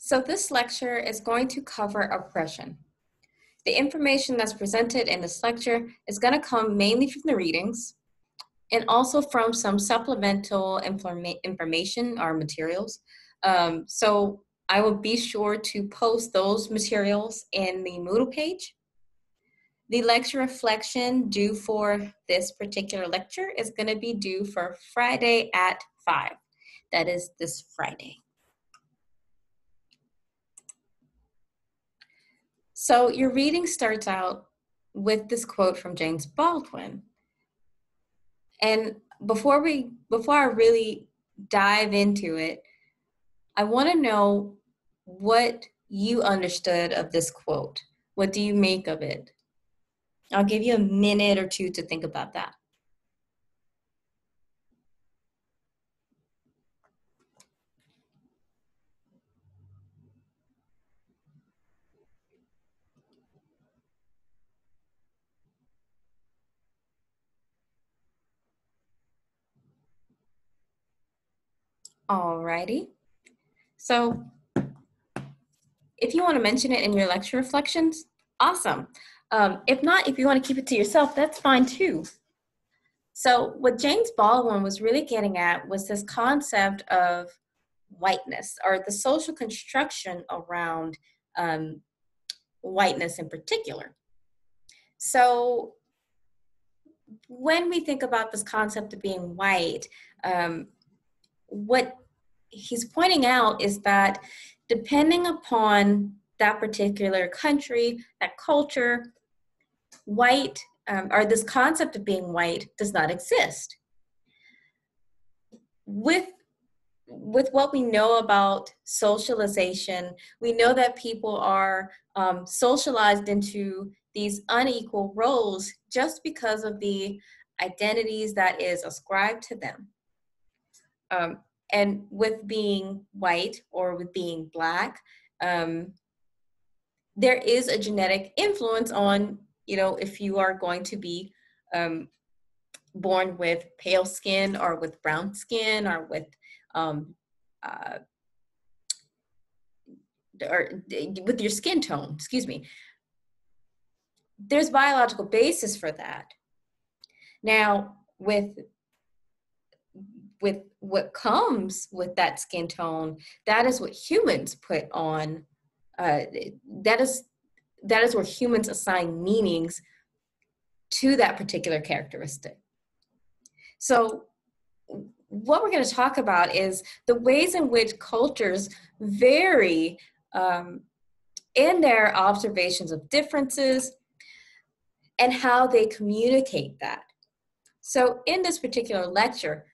So this lecture is going to cover oppression. The information that's presented in this lecture is going to come mainly from the readings and also from some supplemental information or materials. So I will be sure to post those materials in the Moodle page. The lecture reflection due for this particular lecture is going to be due for Friday at 5. That is this Friday. So your reading starts out with this quote from James Baldwin. And before I really dive into it, I want to know what you understood of this quote. What do you make of it? I'll give you a minute or two to think about that. Alrighty. So if you want to mention it in your lecture reflections, awesome. If not, if you want to keep it to yourself, that's fine too. So what James Baldwin was really getting at was this concept of whiteness, or the social construction around whiteness in particular. So when we think about this concept of being white, what he's pointing out is that depending upon that particular country, that culture, white, or this concept of being white does not exist. With what we know about socialization, we know that people are socialized into these unequal roles just because of the identities that is ascribed to them. And with being white or with being Black, there is a genetic influence on, if you are going to be born with pale skin or with brown skin or with with your skin tone, excuse me. There's biological basis for that. Now, with what comes with that skin tone, that is what humans put on. That is where humans assign meanings to that particular characteristic. So what we're going to talk about is the ways in which cultures vary in their observations of differences and how they communicate that. So in this particular lecture,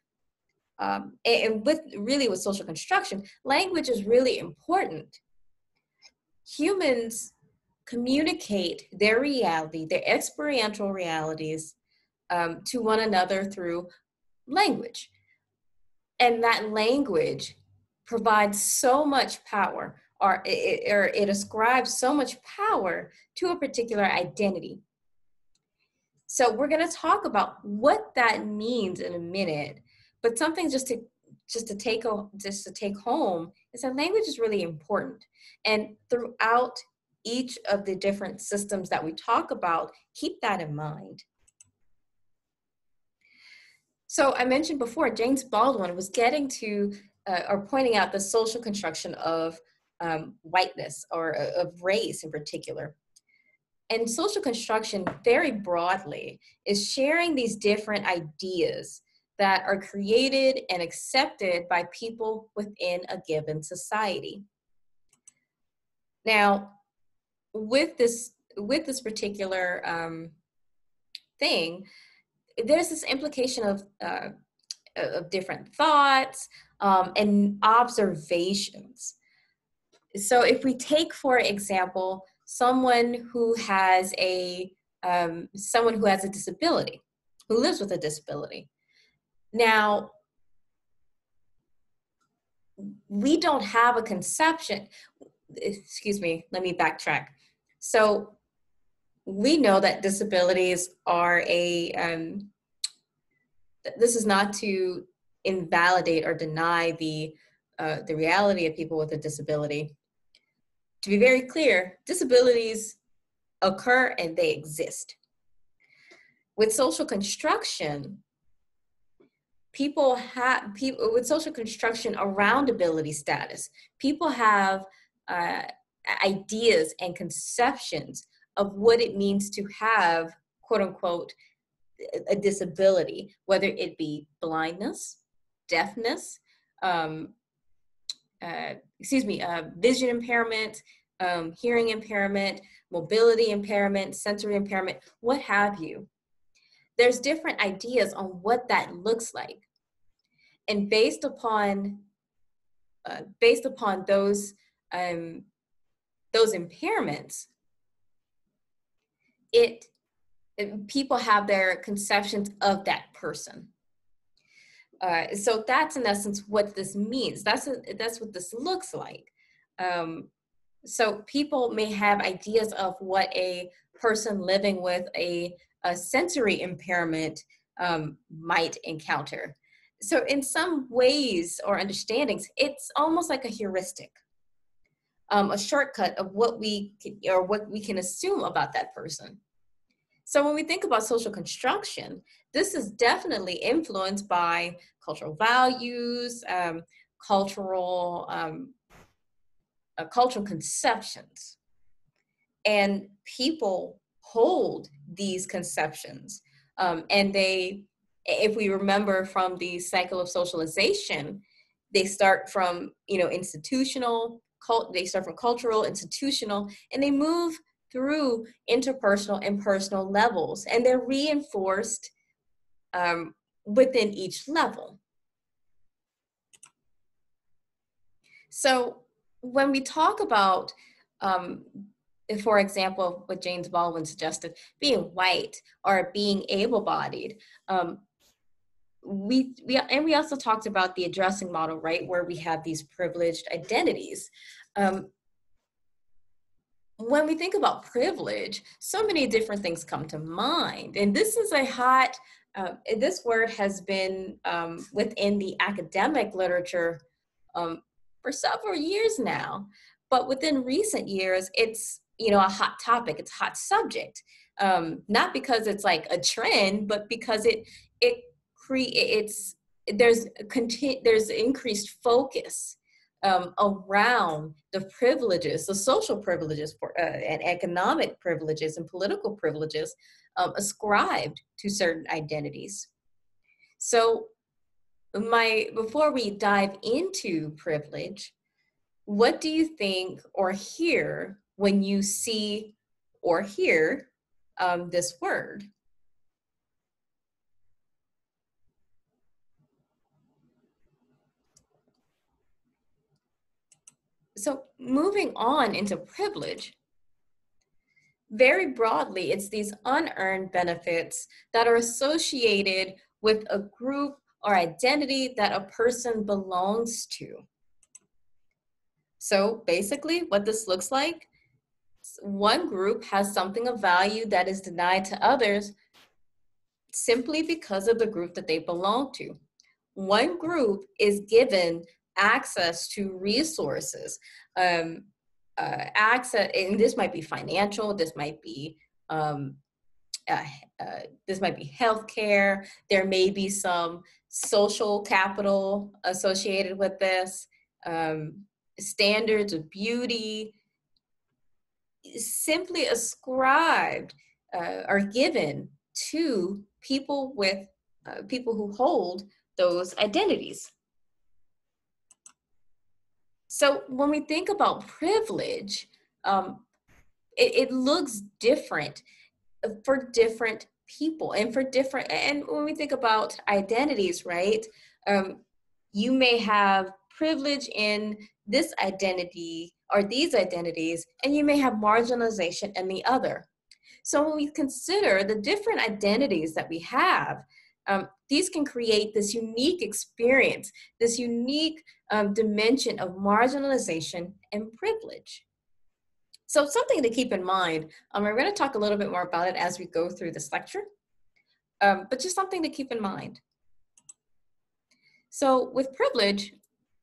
and with social construction, language is really important. Humans communicate their reality, their experiential realities, to one another through language. And that language provides so much power, or it ascribes so much power to a particular identity. So we're going to talk about what that means in a minute, but something just to take home is that language is really important. And throughout each of the different systems that we talk about, keep that in mind. So I mentioned before, James Baldwin was getting to, or pointing out the social construction of whiteness, or of race in particular. And social construction, very broadly, is sharing these different ideas that are created and accepted by people within a given society. Now, with this particular thing, there's this implication of different thoughts and observations. So if we take, for example, someone who has a disability, who lives with a disability. Now, we don't have a conception, excuse me, let me backtrack. So we know that disabilities are this is not to invalidate or deny the reality of people with a disability. to be very clear, disabilities occur and they exist. With social construction, people with social construction around ability status, people have ideas and conceptions of what it means to have, quote unquote, a disability, whether it be blindness, deafness, vision impairment, hearing impairment, mobility impairment, sensory impairment, what have you. There's different ideas on what that looks like. And based upon those impairments, people have their conceptions of that person. So that's in essence what this means. That's what this looks like. So people may have ideas of what a person living with a sensory impairment might encounter. So in some ways or understandings, it's almost like a heuristic, a shortcut of what we can assume about that person. So when we think about social construction, this is definitely influenced by cultural values, cultural conceptions. And people hold these conceptions. And if we remember from the cycle of socialization, they start from, they start from cultural, institutional, and they move through interpersonal and personal levels, and they're reinforced within each level. So when we talk about, for example, what James Baldwin suggested, being white or being able-bodied, we also talked about the addressing model, right, where we have these privileged identities. When we think about privilege, so many different things come to mind. And this is this word has been within the academic literature for several years now. But within recent years, it's, a hot topic, it's a hot subject. Not because it's like a trend, but because there's increased focus around the privileges, the social privileges and economic privileges and political privileges ascribed to certain identities. So before we dive into privilege, what do you think or hear when you see or hear this word? So moving on into privilege, very broadly, it's these unearned benefits that are associated with a group or identity that a person belongs to. So basically what this looks like, one group has something of value that is denied to others simply because of the group that they belong to. One group is given access to resources, access, and this might be financial, this might be healthcare, there may be some social capital associated with this, standards of beauty, simply ascribed are given to people who hold those identities. So when we think about privilege, it looks different for different people and when we think about identities, right? You may have privilege in this identity or these identities, and you may have marginalization in the other. So when we consider the different identities that we have, these can create this unique experience, this unique dimension of marginalization and privilege. So something to keep in mind, we're going to talk a little bit more about it as we go through this lecture, but just something to keep in mind. So with privilege,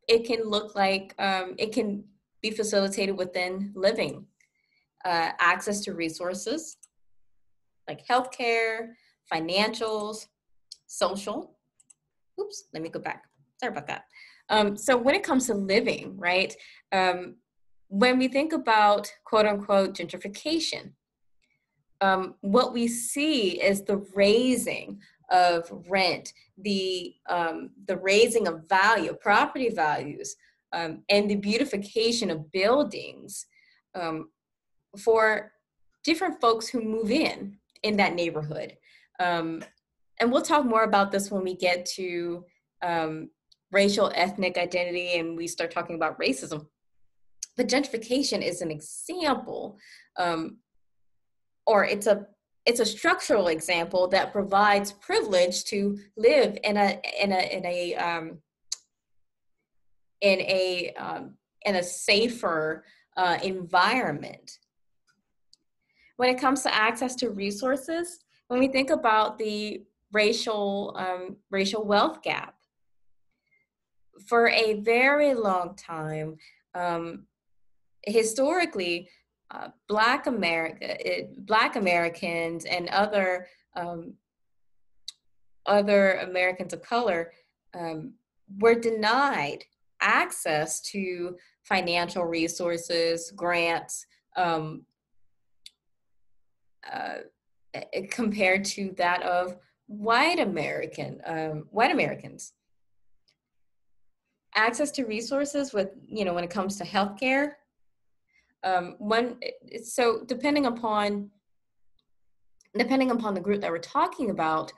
it can look like, it can be facilitated within living. Access to resources like healthcare, financials, social. Oops, let me go back. Sorry about that. So when it comes to living, right, when we think about quote unquote gentrification, what we see is the raising of rent, the raising of value, property values, and the beautification of buildings for different folks who move in that neighborhood. And we'll talk more about this when we get to racial ethnic identity and we start talking about racism. But gentrification is an example, or it's a structural example that provides privilege to live in a safer environment. When it comes to access to resources, when we think about the racial wealth gap, for a very long time, historically, Black Americans and other Americans of color were denied access to financial resources, grants, compared to that of white Americans. Access to resources with, when it comes to healthcare, so depending upon the group that we're talking about,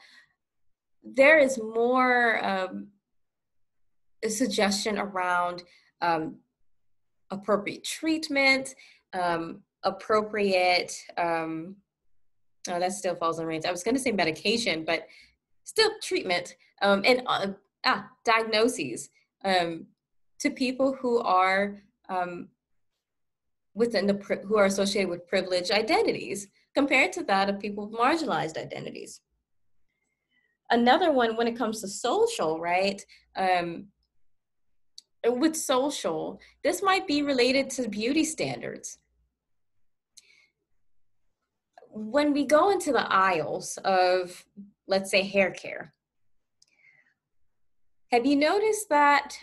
there is more a suggestion around appropriate treatment, appropriate, that still falls in range. I was going to say medication, but still treatment, and diagnoses to people who are who are associated with privileged identities compared to that of people with marginalized identities. Another one, when it comes to social, right? With social, this might be related to beauty standards. When we go into the aisles of, let's say, hair care, have you noticed that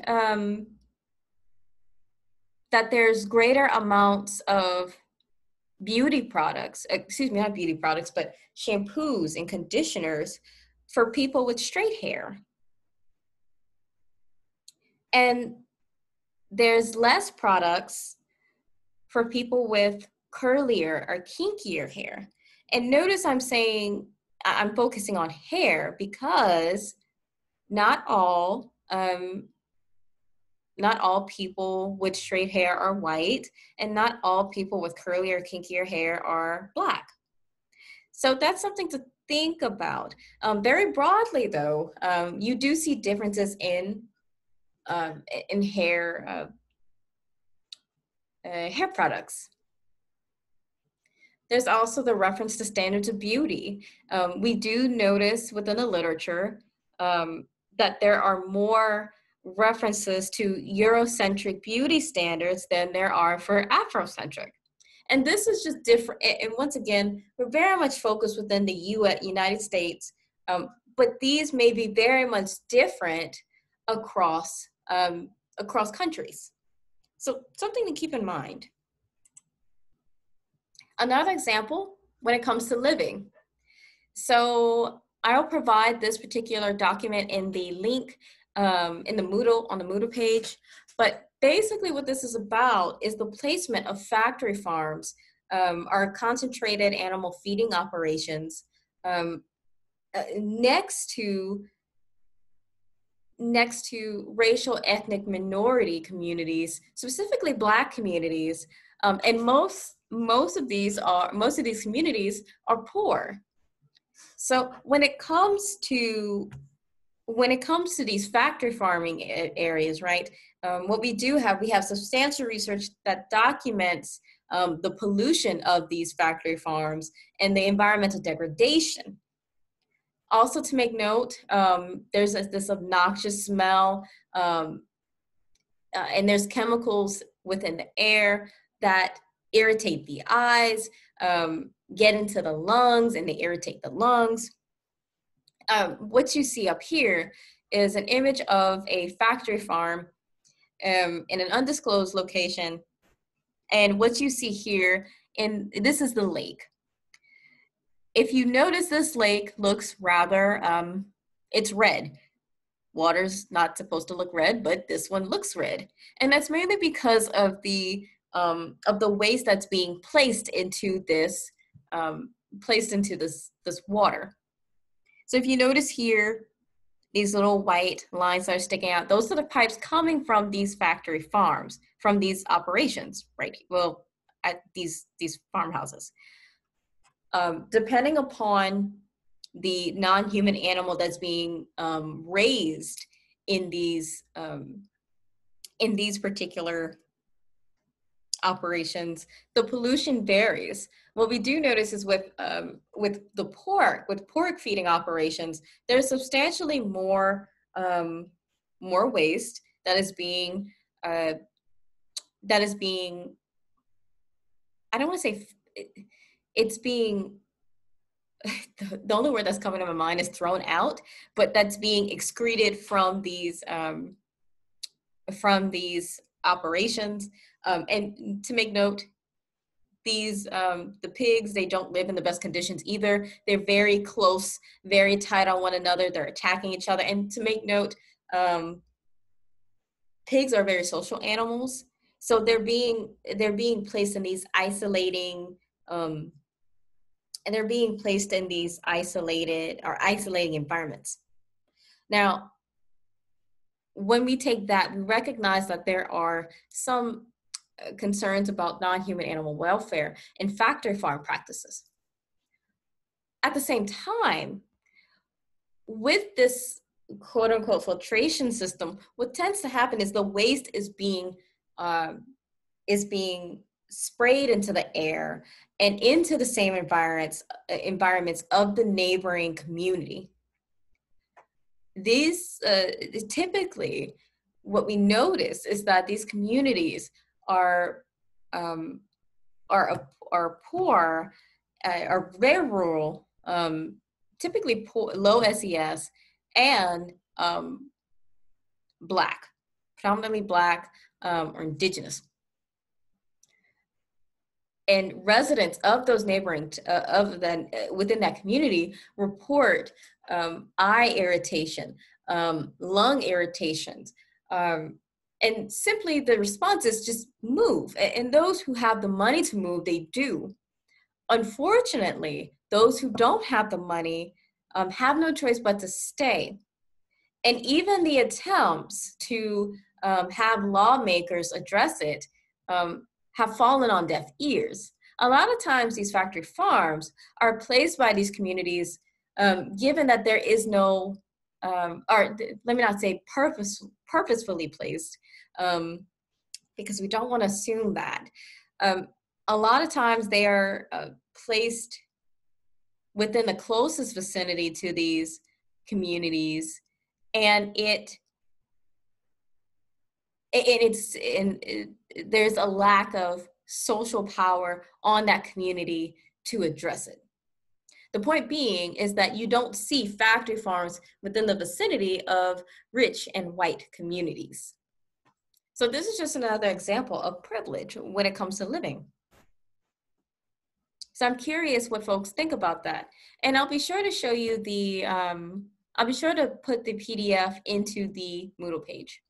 that there's greater amounts of beauty products, not beauty products, but shampoos and conditioners for people with straight hair? And there's less products for people with curlier or kinkier hair. And notice I'm focusing on hair because not all people with straight hair are white, and not all people with curlier, kinkier hair are Black. So that's something to think about. Very broadly, though, you do see differences in hair products. There's also the reference to standards of beauty. We do notice within the literature that there are more references to Eurocentric beauty standards than there are for Afrocentric. And this is just different. And once again, we're very much focused within the United States, but these may be very much different across countries. So something to keep in mind. Another example when it comes to living. So I'll provide this particular document in the link in the Moodle, on the Moodle page. But basically what this is about is the placement of factory farms, our concentrated animal feeding operations, next to racial ethnic minority communities, specifically Black communities, and most of these communities are poor. So when it comes to these factory farming areas, right? What we have substantial research that documents the pollution of these factory farms and the environmental degradation. Also to make note, there's this obnoxious smell and there's chemicals within the air that irritate the eyes, get into the lungs, and they irritate the lungs. What you see up here is an image of a factory farm in an undisclosed location. And what you see here, and this is the lake. If you notice, this lake looks rather, it's red. Water's not supposed to look red, but this one looks red. And that's mainly because of the waste that's being placed into this water. So if you notice here, these little white lines that are sticking out, those are the pipes coming from these factory farms, from these operations, right? Well, at these farmhouses. Depending upon the non-human animal that's being raised in these particular operations, the pollution varies. What we do notice is with pork feeding operations, there's substantially more waste that is being I don't want to say it's being the only word that's coming to my mind is thrown out, but that's being excreted from these operations. And to make note, the pigs, they don't live in the best conditions either. They're very close, very tight on one another. They're attacking each other. And to make note, pigs are very social animals. So they're being placed in these isolating, and they're being placed in these isolating environments. Now, when we take that, we recognize that there are some concerns about non-human animal welfare in factory farm practices. At the same time, with this quote unquote filtration system, what tends to happen is the waste is being sprayed into the air and into the same environments of the neighboring community. These typically, what we notice is that these communities are poor, are very rural, typically poor, low SES, and Black, predominantly Black or Indigenous. And residents of those neighboring, within that community report eye irritation, lung irritations, and simply the response is just move. And those who have the money to move, they do. Unfortunately, those who don't have the money have no choice but to stay. And even the attempts to have lawmakers address it have fallen on deaf ears. A lot of times these factory farms are placed by these communities given that there is no, or let me not say purposefully placed, because we don't want to assume that. A lot of times they are placed within the closest vicinity to these communities, and there's a lack of social power on that community to address it. The point being is that you don't see factory farms within the vicinity of rich and white communities. So this is just another example of privilege when it comes to living. So I'm curious what folks think about that. And I'll be sure to show you I'll be sure to put the PDF into the Moodle page.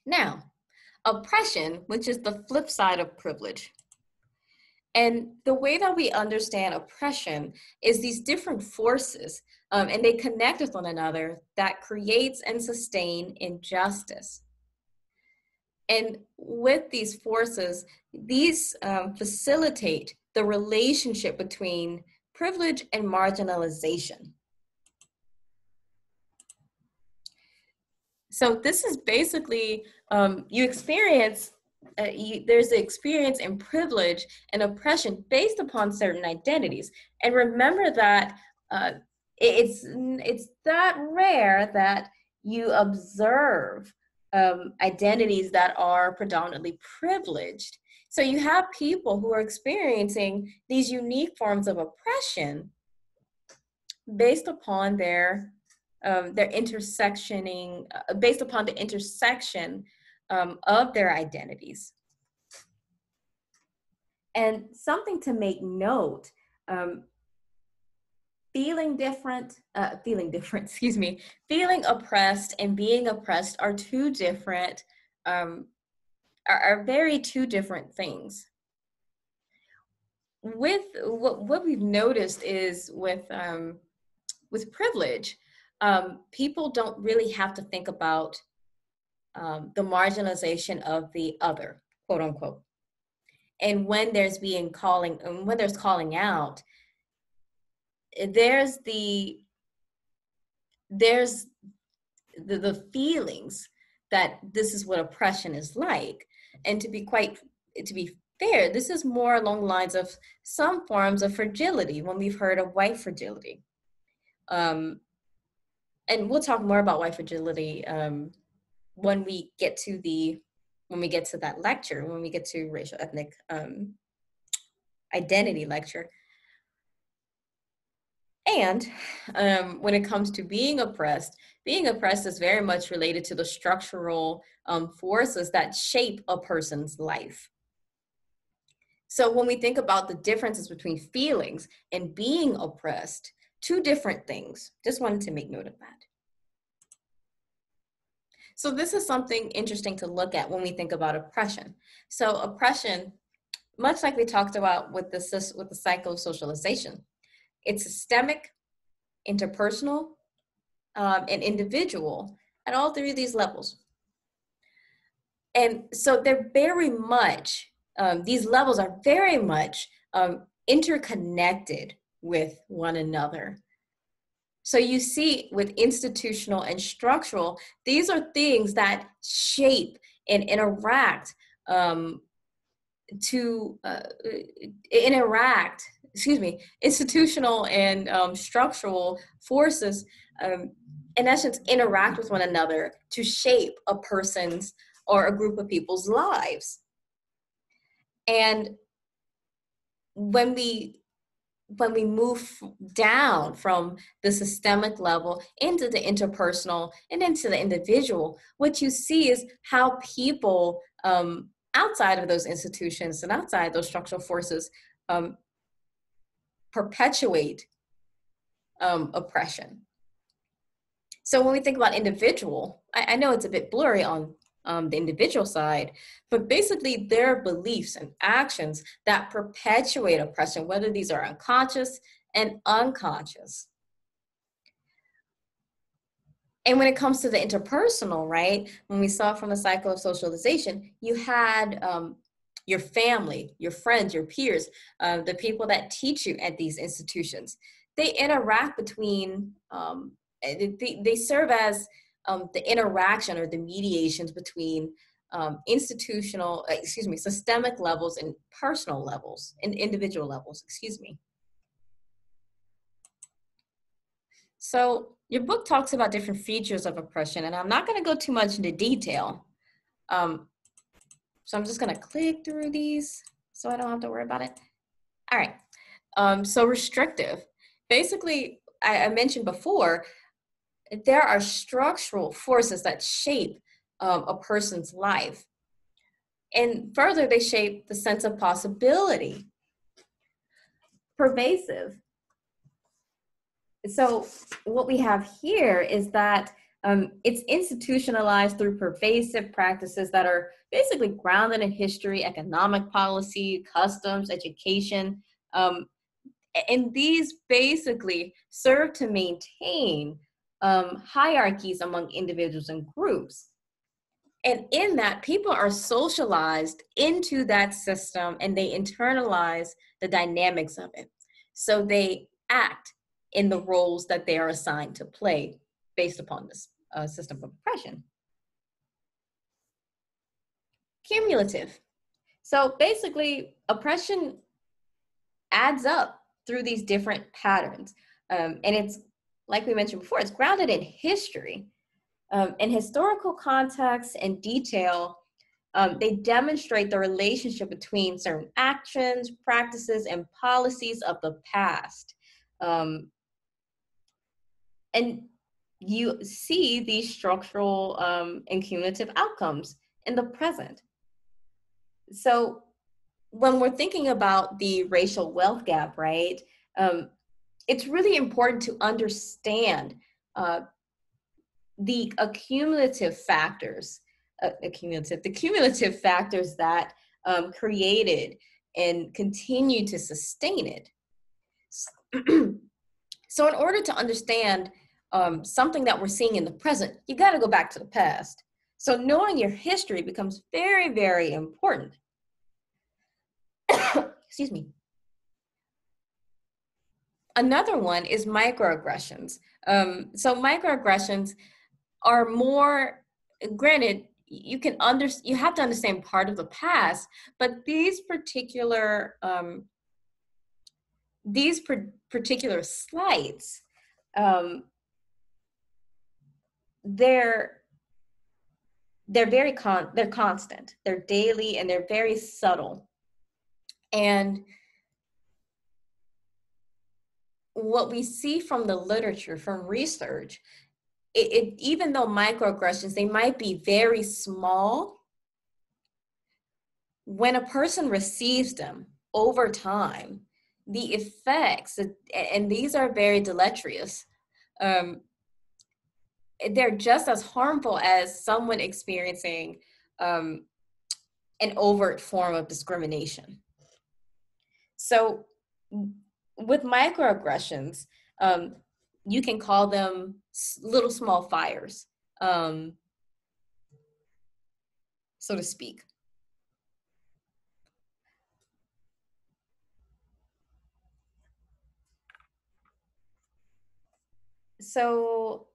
Now, oppression, which is the flip side of privilege. And the way that we understand oppression is these different forces, and they connect with one another, that creates and sustain injustice. And with these forces, these facilitate the relationship between privilege and marginalization. So this is basically, you experience, there's the experience in privilege and oppression based upon certain identities. And remember that it's that rare that you observe identities that are predominantly privileged. So you have people who are experiencing these unique forms of oppression based upon their intersectioning, based upon the intersection of their identities. And something to make note, feeling different, excuse me, feeling oppressed and being oppressed are two different, are very two different things. With what we've noticed is with privilege, people don't really have to think about the marginalization of the other, quote unquote. And when there's calling out, there's the feelings that this is what oppression is like. And to be fair, this is more along the lines of some forms of fragility when we've heard of white fragility. And we'll talk more about white fragility when we get to that lecture, when we get to racial ethnic identity lecture. And when it comes to being oppressed is very much related to the structural forces that shape a person's life. So when we think about the differences between feelings and being oppressed, two different things. Just wanted to make note of that. So this is something interesting to look at when we think about oppression. So oppression, much like we talked about with the psychosocialization, it's systemic, interpersonal, and individual at all three of these levels. And so they're very much, these levels are very much interconnected with one another. So you see with institutional and structural, these are things that shape and interact institutional and structural forces, in essence, interact with one another to shape a person's or a group of people's lives. And when we move down from the systemic level into the interpersonal and into the individual, what you see is how people outside of those institutions and outside those structural forces perpetuate oppression. So when we think about individual, I know it's a bit blurry on the individual side, but basically their beliefs and actions that perpetuate oppression, whether these are unconscious and unconscious. And when it comes to the interpersonal, right, when we saw from the cycle of socialization, you had your family, your friends, your peers, the people that teach you at these institutions. They interact between, they serve as the interaction or the mediations between systemic levels and personal levels and individual levels, So your book talks about different features of oppression, and I'm not going to go too much into detail. So I'm just going to click through these so I don't have to worry about it. All right. So restrictive. Basically, I mentioned before, there are structural forces that shape a person's life. And further, they shape the sense of possibility. Pervasive. So what we have here is that it's institutionalized through pervasive practices that are basically grounded in history, economic policy, customs, education. And these basically serve to maintain hierarchies among individuals and groups. And in that, people are socialized into that system and they internalize the dynamics of it. So they act in the roles that they are assigned to play based upon this system of oppression. Cumulative. So basically, oppression adds up through these different patterns. And it's, like we mentioned before, it's grounded in history. In historical context and detail, they demonstrate the relationship between certain actions, practices, and policies of the past. And you see these structural and cumulative outcomes in the present. So when we're thinking about the racial wealth gap, right, it's really important to understand uh, the cumulative factors that created and continue to sustain it. So in order to understand something that we're seeing in the present, you got to go back to the past. So knowing your history becomes very, very important. Excuse me. Another one is microaggressions. So microaggressions are more, granted, you have to understand part of the past, but these particular slights, they're they're constant, they're daily, and they're very subtle. And what we see from the literature, from research, even though microaggressions, they might be very small, when a person receives them over time, the effects, and these are very deleterious, they're just as harmful as someone experiencing an overt form of discrimination. So with microaggressions, you can call them little small fires, so to speak. So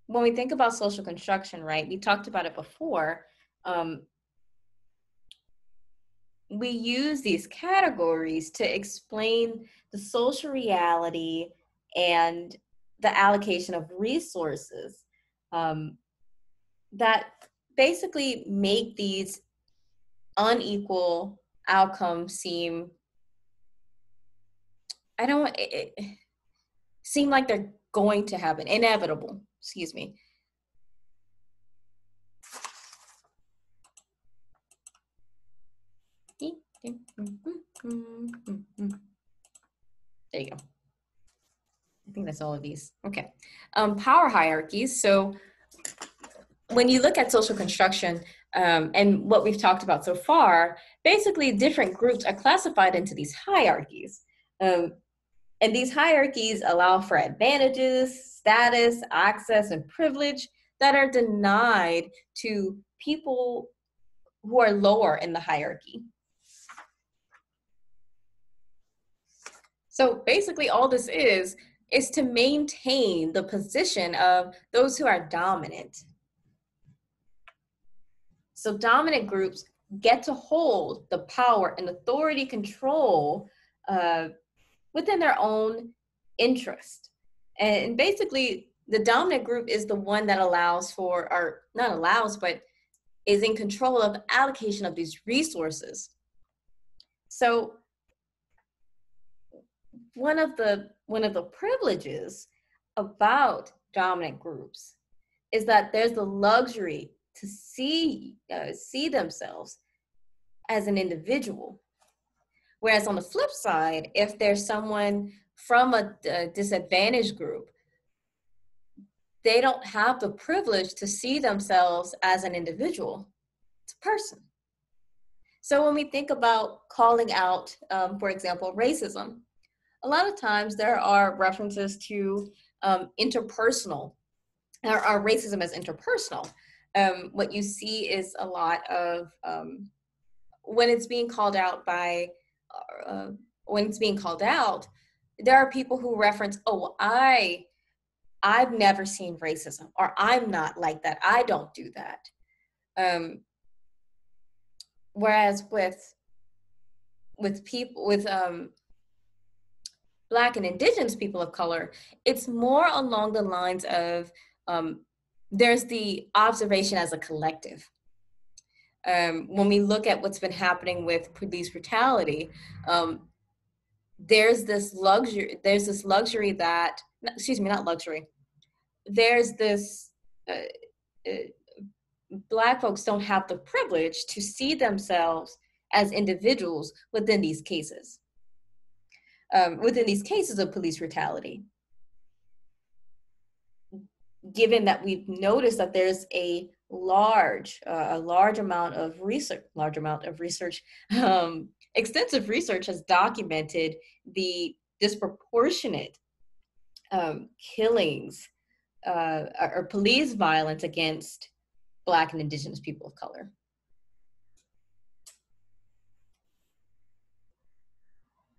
when we think about social construction, right, we talked about it before, we use these categories to explain the social reality and the allocation of resources that basically make these unequal outcomes seem, seem like they're going to happen, inevitable, excuse me. There you go. I think that's all of these. Okay. Power hierarchies. So when you look at social construction and what we've talked about so far, basically different groups are classified into these hierarchies. And these hierarchies allow for advantages, status, access, and privilege that are denied to people who are lower in the hierarchy. So basically all this is to maintain the position of those who are dominant. So dominant groups get to hold the power and authority control within their own interest. And basically the dominant group is the one that allows for, or not allows, but is in control of allocation of these resources. So one of the privileges about dominant groups is that there's the luxury to see themselves as an individual. Whereas on the flip side, if there's someone from a disadvantaged group, they don't have the privilege to see themselves as an individual. It's a person. So when we think about calling out, for example, racism, a lot of times there are references to interpersonal, or racism as interpersonal. What you see is a lot of, when it's being called out there are people who reference, oh, I've never seen racism, or I'm not like that, I don't do that. Whereas with people, with Black and Indigenous people of color, it's more along the lines of there's the observation as a collective. When we look at what's been happening with police brutality, um, there's this luxury that, excuse me, not luxury. There's this, uh, uh, Black folks don't have the privilege to see themselves as individuals within these cases of police brutality. Given that we've noticed that there's a large amount of research, extensive research has documented the disproportionate killings or police violence against Black and Indigenous people of color.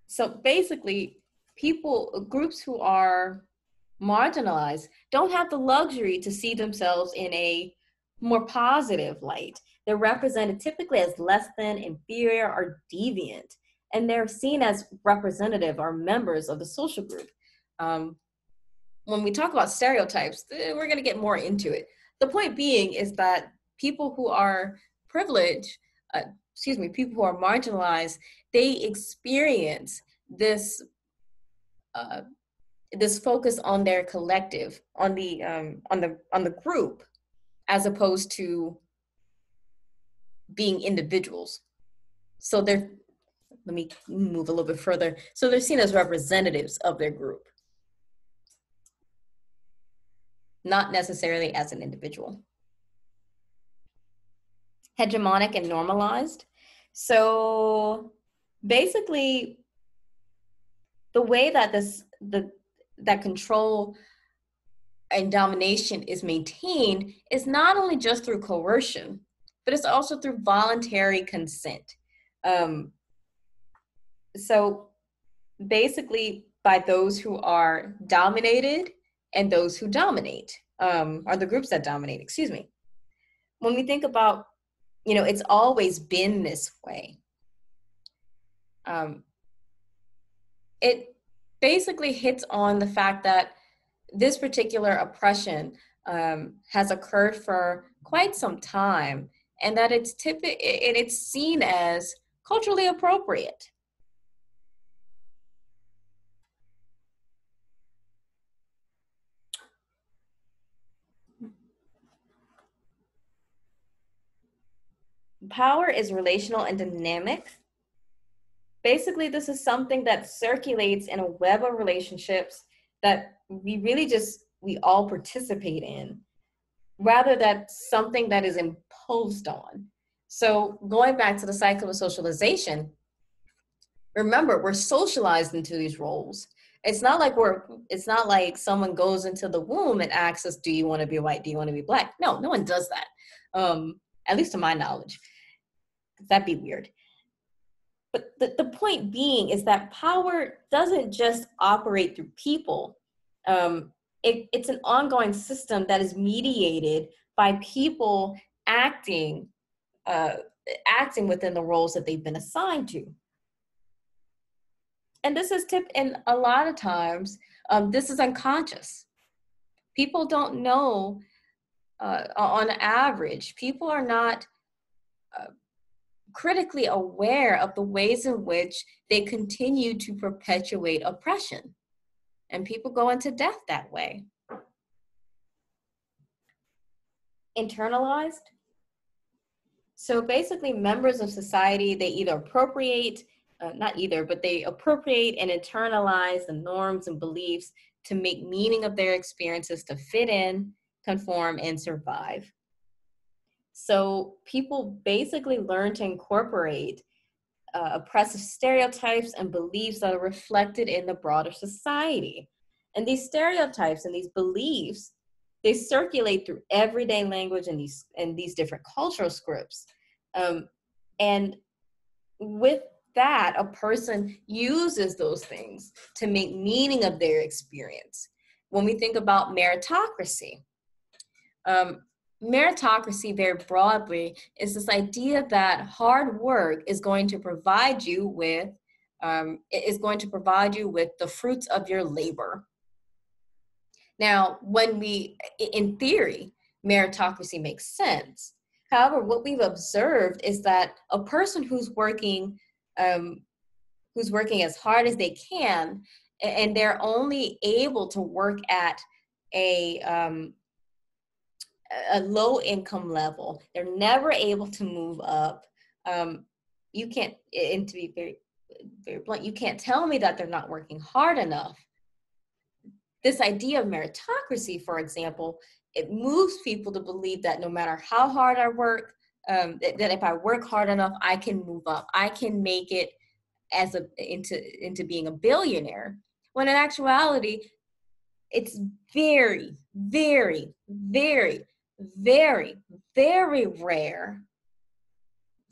So basically, groups who are marginalized don't have the luxury to see themselves in a more positive light. They're represented typically as less than, inferior, or deviant, and they're seen as representative or members of the social group. When we talk about stereotypes, we're going to get more into it. The point being is that people who are privileged, people who are marginalized, they experience this this focus on their collective, on the group, as opposed to being individuals. So let me move a little bit further. So they're seen as representatives of their group, not necessarily as an individual. Hegemonic and normalized. So basically, the way that that control and domination is maintained is not only just through coercion, but it's also through voluntary consent. So basically, by those who are dominated and those who dominate, are the groups that dominate, excuse me. When we think about, it's always been this way. It basically hits on the fact that this particular oppression has occurred for quite some time, and that it's seen as culturally appropriate. Power is relational and dynamic. Basically, this is something that circulates in a web of relationships that we all participate in, rather than something that is imposed on. So going back to the cycle of socialization, remember, we're socialized into these roles. It's not like someone goes into the womb and asks us, do you want to be white? Do you want to be Black? No, no one does that. At least to my knowledge. That'd be weird. But the point being is that power doesn't just operate through people. It's an ongoing system that is mediated by people acting within the roles that they've been assigned to. And and a lot of times, this is unconscious. People don't know, on average, people are not critically aware of the ways in which they continue to perpetuate oppression. And people go into death that way. Internalized. So basically, members of society, they either appropriate, they appropriate and internalize the norms and beliefs to make meaning of their experiences, to fit in, conform, and survive. So people basically learn to incorporate oppressive stereotypes and beliefs that are reflected in the broader society. And these stereotypes and these beliefs, they circulate through everyday language and these different cultural scripts. And with that, a person uses those things to make meaning of their experience. When we think about meritocracy, meritocracy very broadly is this idea that hard work is going to provide you with the fruits of your labor. Now, in theory, meritocracy makes sense. However, what we've observed is that a person who's working as hard as they can, and they're only able to work at a low income level, they're never able to move up. You can't, and to be very, very blunt, you can't tell me that they're not working hard enough. This idea of meritocracy, for example, it moves people to believe that no matter how hard I work, that if I work hard enough, I can move up. I can make it into being a billionaire. When in actuality, it's very, very, very, very, very rare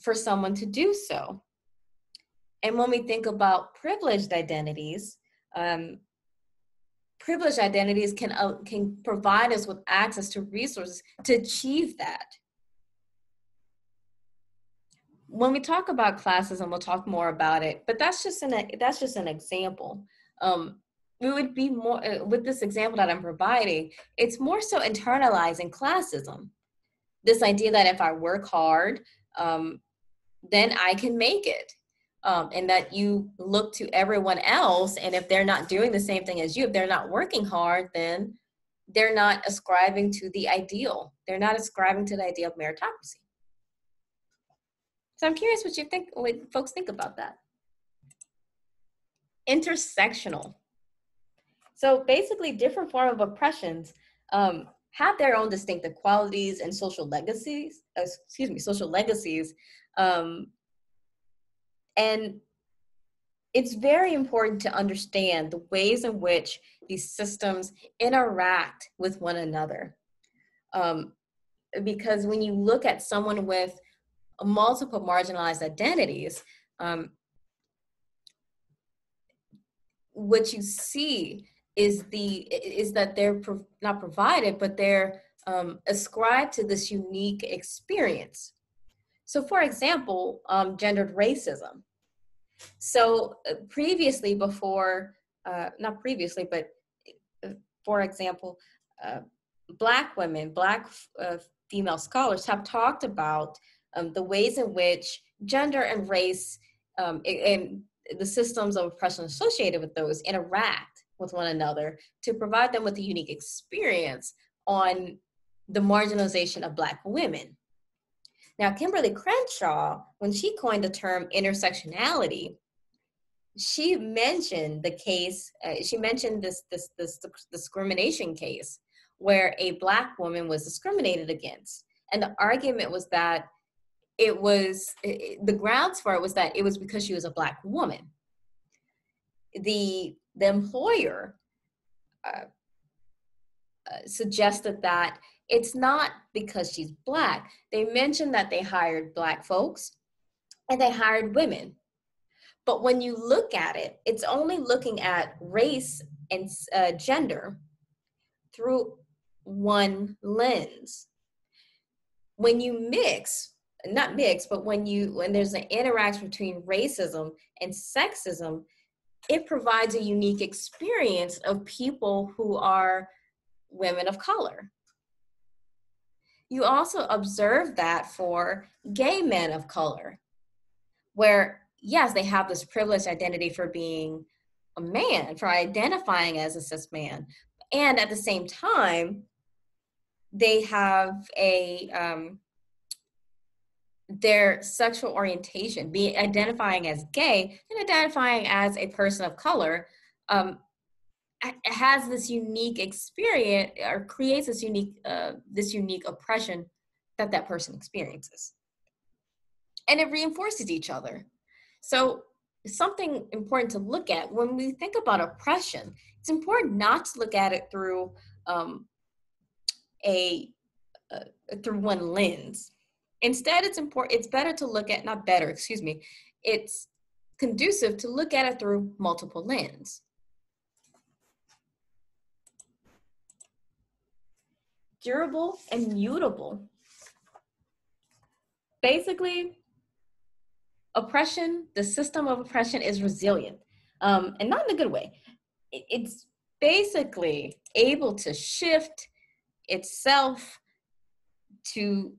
for someone to do so. And when we think about privileged identities can provide us with access to resources to achieve that. When we talk about classism, we'll talk more about it, but that's just an example. We would be more with this example that I'm providing. It's more so internalizing classism. This idea that if I work hard, then I can make it. And that you look to everyone else, and if they're not doing the same thing as you, if they're not working hard, then they're not ascribing to the ideal. They're not ascribing to the idea of meritocracy. So I'm curious what folks think about that. Intersectional. So basically, different forms of oppressions have their own distinctive qualities and social legacies. And it's very important to understand the ways in which these systems interact with one another. Because when you look at someone with multiple marginalized identities, what you see is that they're not provided, but they're ascribed to this unique experience. So for example, gendered racism. So previously, not previously, but for example, Black women, Black female scholars have talked about the ways in which gender and race and the systems of oppression associated with those interact with one another to provide them with a unique experience on the marginalization of Black women. Now, Kimberly Crenshaw, when she coined the term intersectionality, she mentioned this discrimination case where a Black woman was discriminated against. And the argument was that the grounds for it was that it was because she was a Black woman. The employer suggested that it's not because she's Black. They mentioned that they hired Black folks and they hired women. But when you look at it, it's only looking at race and gender through one lens. When you when there's an interaction between racism and sexism, it provides a unique experience of people who are women of color. You also observe that for gay men of color, where, yes, they have this privileged identity for being a man, for identifying as a cis man. And at the same time, they have their sexual orientation, be identifying as gay and identifying as a person of color, has this unique experience or creates this unique oppression that person experiences. And it reinforces each other. So something important to look at when we think about oppression, it's important not to look at it through through one lens. Instead, it's conducive to look at it through multiple lenses. Durable and mutable. Basically, oppression, the system of oppression is resilient, and not in a good way. It's basically able to shift itself to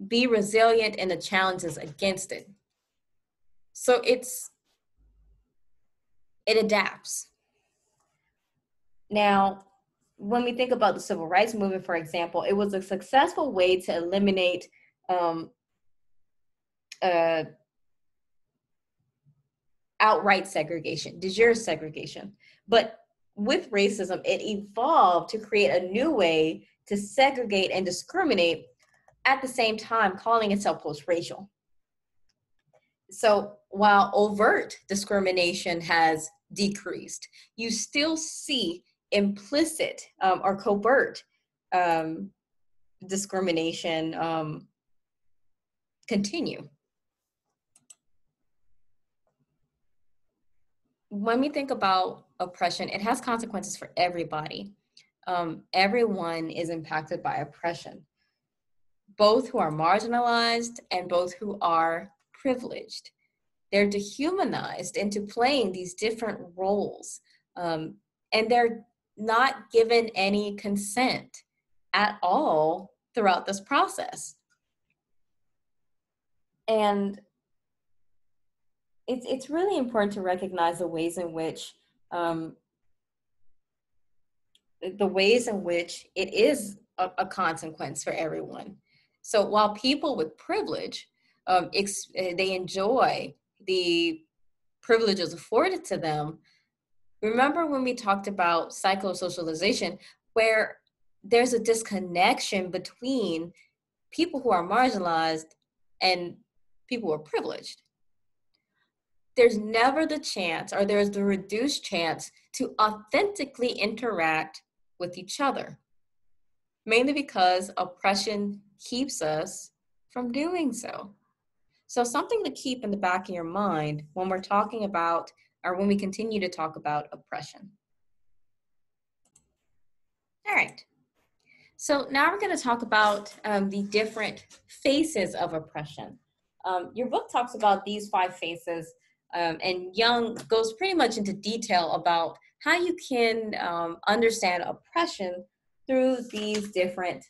be resilient in the challenges against it. So it adapts. Now, when we think about the civil rights movement, for example, it was a successful way to eliminate outright segregation, de jure segregation. But with racism, it evolved to create a new way to segregate and discriminate, at the same time calling itself post-racial. So while overt discrimination has decreased, you still see implicit or covert discrimination continue. When we think about oppression, it has consequences for everybody. Everyone is impacted by oppression, both who are marginalized and both who are privileged. They're dehumanized into playing these different roles, and they're not given any consent at all throughout this process. And it's really important to recognize the ways in which it is a consequence for everyone. So while people with privilege, they enjoy the privileges afforded to them, remember when we talked about psychosocialization, where there's a disconnection between people who are marginalized and people who are privileged. There's never the chance, or there's the reduced chance, to authentically interact with each other, mainly because oppression keeps us from doing so. So something to keep in the back of your mind when we're talking about, or when we continue to talk about oppression. All right. So now we're going to talk about the different faces of oppression. Your book talks about these 5 faces, and Young goes pretty much into detail about how you can understand oppression through these different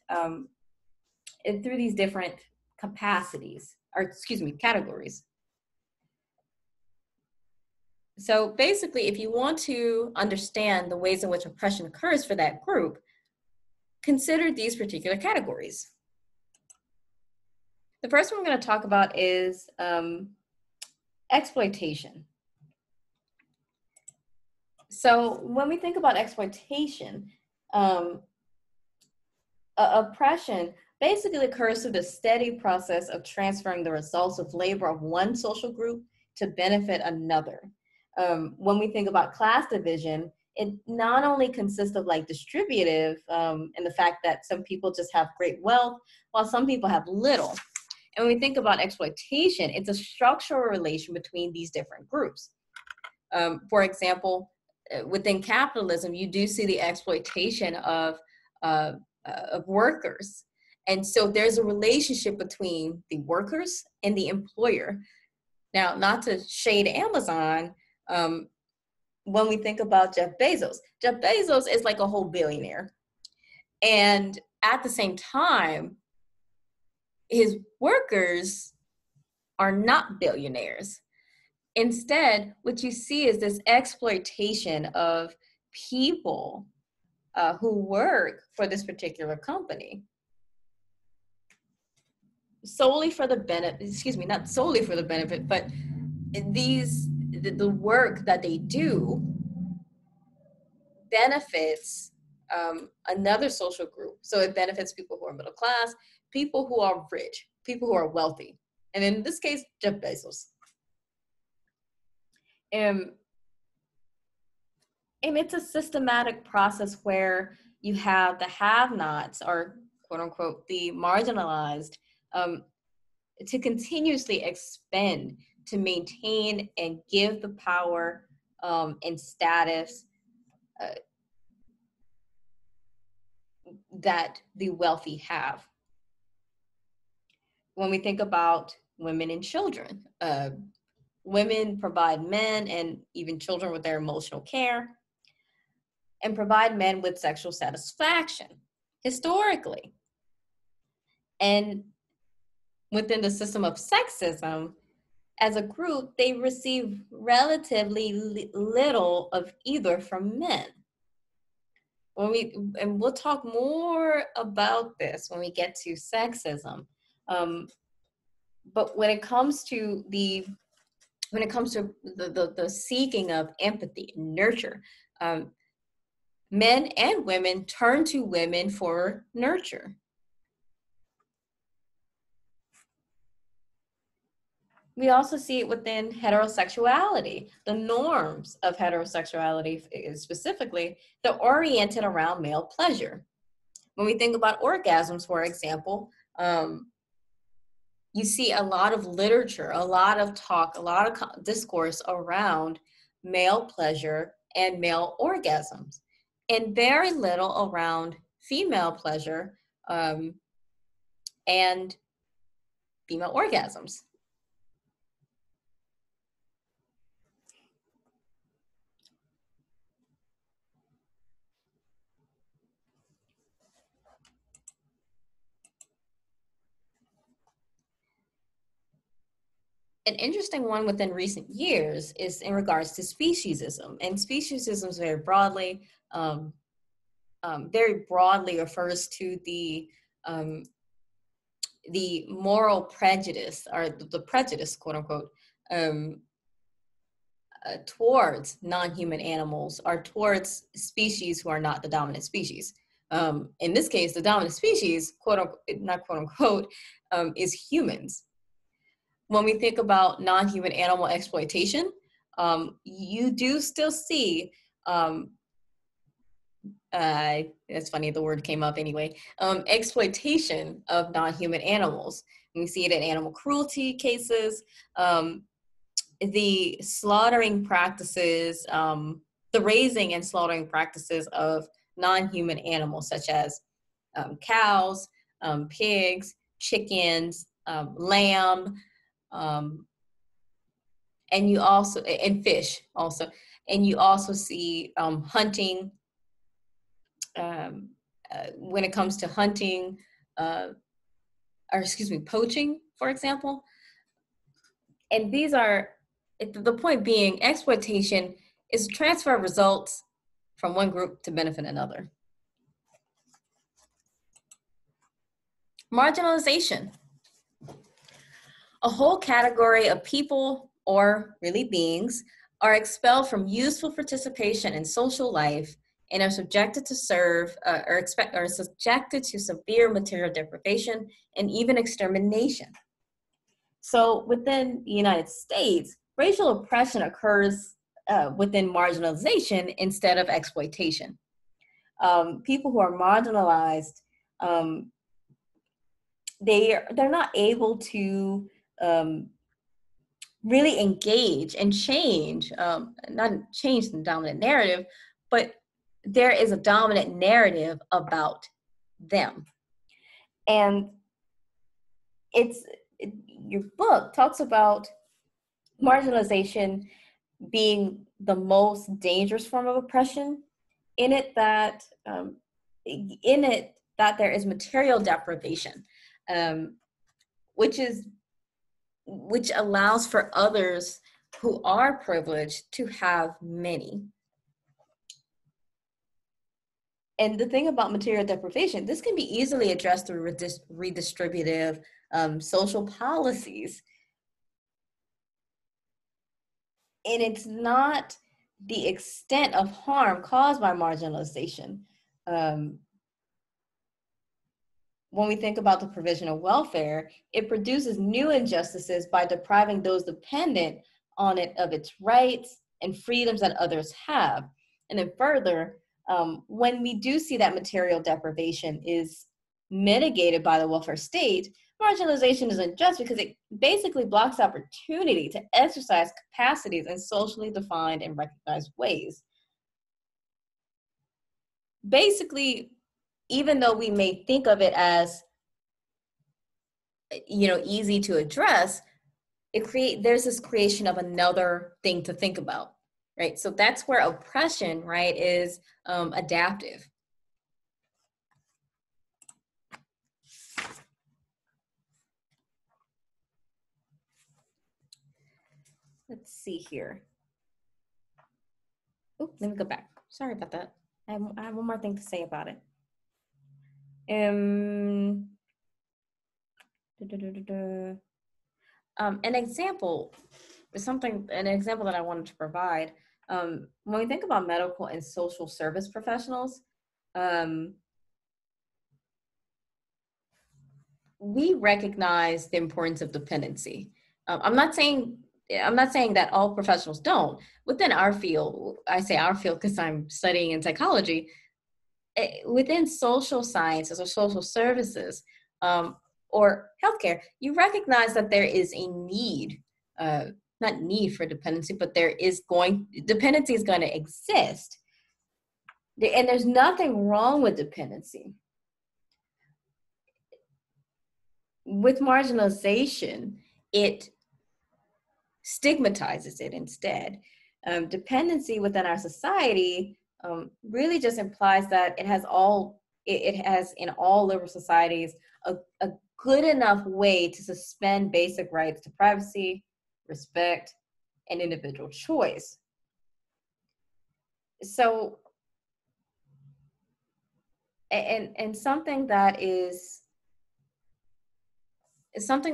capacities, or excuse me, categories. So basically, if you want to understand the ways in which oppression occurs for that group, consider these particular categories. The first one we're going to talk about is exploitation. So when we think about exploitation, oppression basically occurs through the steady process of transferring the results of labor of one social group to benefit another. When we think about class division, it not only consists of like distributive and the fact that some people just have great wealth while some people have little. And when we think about exploitation, it's a structural relation between these different groups. For example, within capitalism, you do see the exploitation of workers. And so there's a relationship between the workers and the employer. Now, not to shade Amazon, when we think about Jeff Bezos is like a whole billionaire. And at the same time, his workers are not billionaires. Instead, what you see is this exploitation of people who work for this particular company solely for the benefit, not solely for the benefit, but the work that they do benefits another social group. So it benefits people who are middle class, people who are rich, people who are wealthy. And in this case, Jeff Bezos. And it's a systematic process where you have the have-nots, or quote unquote, the marginalized, to continuously expend to maintain and give the power and status that the wealthy have. When we think about women and children, women provide men and even children with their emotional care, and provide men with sexual satisfaction. Historically, And within the system of sexism, as a group, they receive relatively little of either from men. And we'll talk more about this when we get to sexism. But when it comes to the seeking of empathy and nurture, men and women turn to women for nurture. We also see it within heterosexuality. The norms of heterosexuality specifically, they're oriented around male pleasure. When we think about orgasms, for example, you see a lot of literature, a lot of talk, a lot of discourse around male pleasure and male orgasms, and very little around female pleasure and female orgasms. An interesting one within recent years is in regards to speciesism. And speciesism very broadly refers to the moral prejudice, or the prejudice, quote unquote, towards non-human animals, or towards species who are not the dominant species. In this case, the dominant species, quote unquote, not quote unquote, is humans. When we think about non-human animal exploitation, you do still see, it's funny, the word came up anyway, exploitation of non-human animals. And we see it in animal cruelty cases, the slaughtering practices, the raising and slaughtering practices of non-human animals, such as cows, pigs, chickens, lamb, and you also, and fish also, and you also see hunting, when it comes to hunting, poaching, for example. And these are, the point being, exploitation is transfer of results from one group to benefit another. Marginalization. A whole category of people, or really beings, are expelled from useful participation in social life and are subjected to subjected to severe material deprivation and even extermination. So within the United States, racial oppression occurs within marginalization instead of exploitation. People who are marginalized, they're not able to really engage and change, not change the dominant narrative, but there is a dominant narrative about them. And your book talks about marginalization being the most dangerous form of oppression, in it that there is material deprivation, which allows for others who are privileged to have many. And the thing about material deprivation, this can be easily addressed through redistributive social policies. And it's not the extent of harm caused by marginalization. When we think about the provision of welfare, it produces new injustices by depriving those dependent on it of its rights and freedoms that others have. And then further, when we do see that material deprivation is mitigated by the welfare state, marginalization is unjust because it basically blocks opportunity to exercise capacities in socially defined and recognized ways. Basically, even though we may think of it as, easy to address, there's this creation of another thing to think about, right? So that's where oppression, right, is adaptive. let's see here. Oh, let me go back. Sorry about that. I have one more thing to say about it. An example that I wanted to provide. When we think about medical and social service professionals, we recognize the importance of dependency. I'm not saying that all professionals don't. Within our field, I say our field because I'm studying in psychology. Within social sciences or social services or healthcare, you recognize that there is a need, not need for dependency, but dependency is going to exist. And there's nothing wrong with dependency. With marginalization, it stigmatizes it instead. Dependency within our society really just implies that it has in all liberal societies a good enough way to suspend basic rights to privacy, respect, and individual choice. So, and something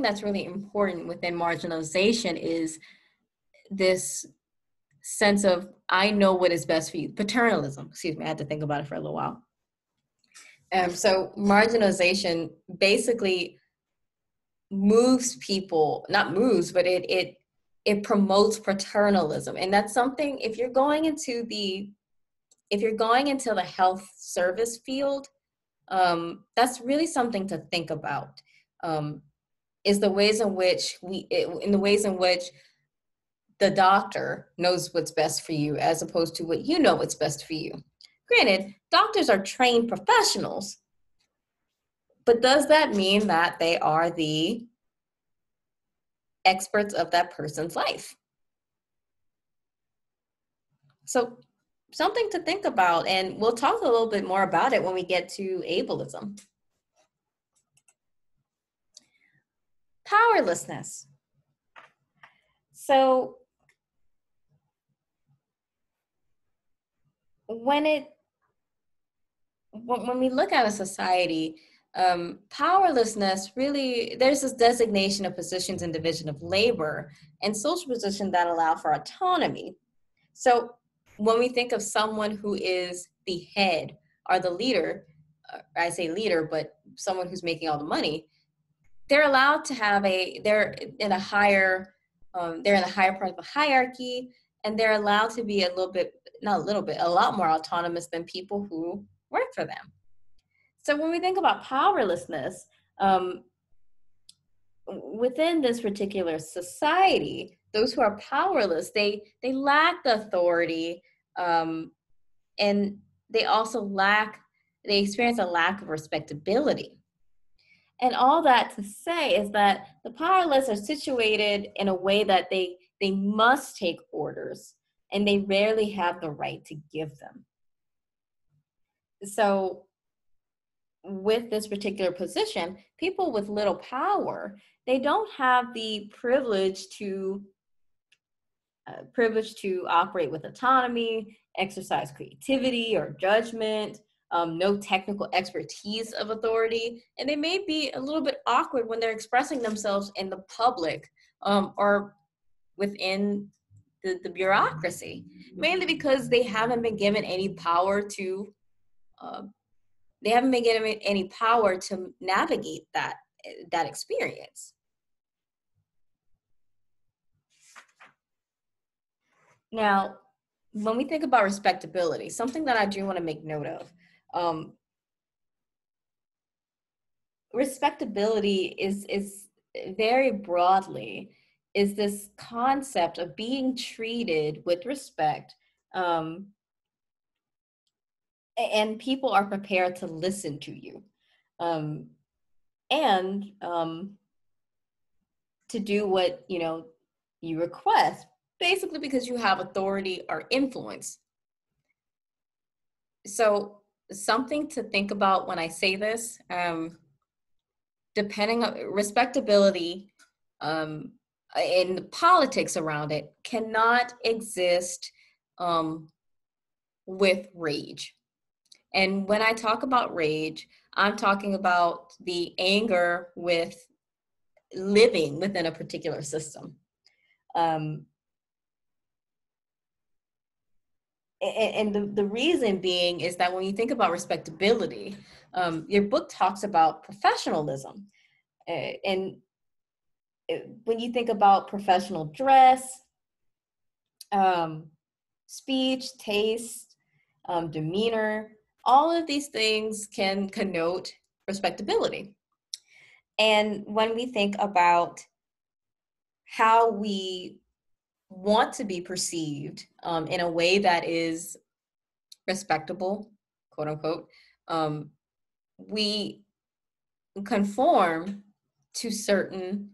that's really important within marginalization is this sense of, I know what is best for you. Paternalism, excuse me, I had to think about it for a little while. So marginalization basically moves people, not moves, but it promotes paternalism. And that's something, if you're going into the health service field, that's really something to think about. Is the ways in which the doctor knows what's best for you as opposed to what you know what's best for you. Granted, doctors are trained professionals, but does that mean that they are the experts of that person's life? So something to think about, and we'll talk a little bit more about it when we get to ableism. Powerlessness. So when we look at a society, powerlessness really, there's this designation of positions in division of labor and social positions that allow for autonomy. So when we think of someone who is the head or the leader, I say leader, but someone who's making all the money, they're allowed to have they're in a higher part of the hierarchy, and they're allowed to be a lot more autonomous than people who work for them. So when we think about powerlessness, within this particular society, those who are powerless, they lack the authority, and they also experience a lack of respectability. And all that to say is that the powerless are situated in a way that they must take orders, and they rarely have the right to give them. So with this particular position, people with little power, they don't have the privilege to operate with autonomy, exercise creativity or judgment, no technical expertise of authority, and they may be a little bit awkward when they're expressing themselves in the public or within the bureaucracy, mainly because they haven't been given any power to navigate that experience. Now, when we think about respectability, something that I do want to make note of, respectability is very broadly is this concept of being treated with respect, and people are prepared to listen to you, and to do what you request, basically because you have authority or influence. So something to think about when I say this, depending on respectability, and the politics around it cannot exist with rage. And when I talk about rage, I'm talking about the anger with living within a particular system. Um, and the reason being is that when you think about respectability, your book talks about professionalism. And when you think about professional dress, um, speech, taste, demeanor, all of these things can connote respectability. And when we think about how we want to be perceived in a way that is respectable, quote unquote, um, we conform to certain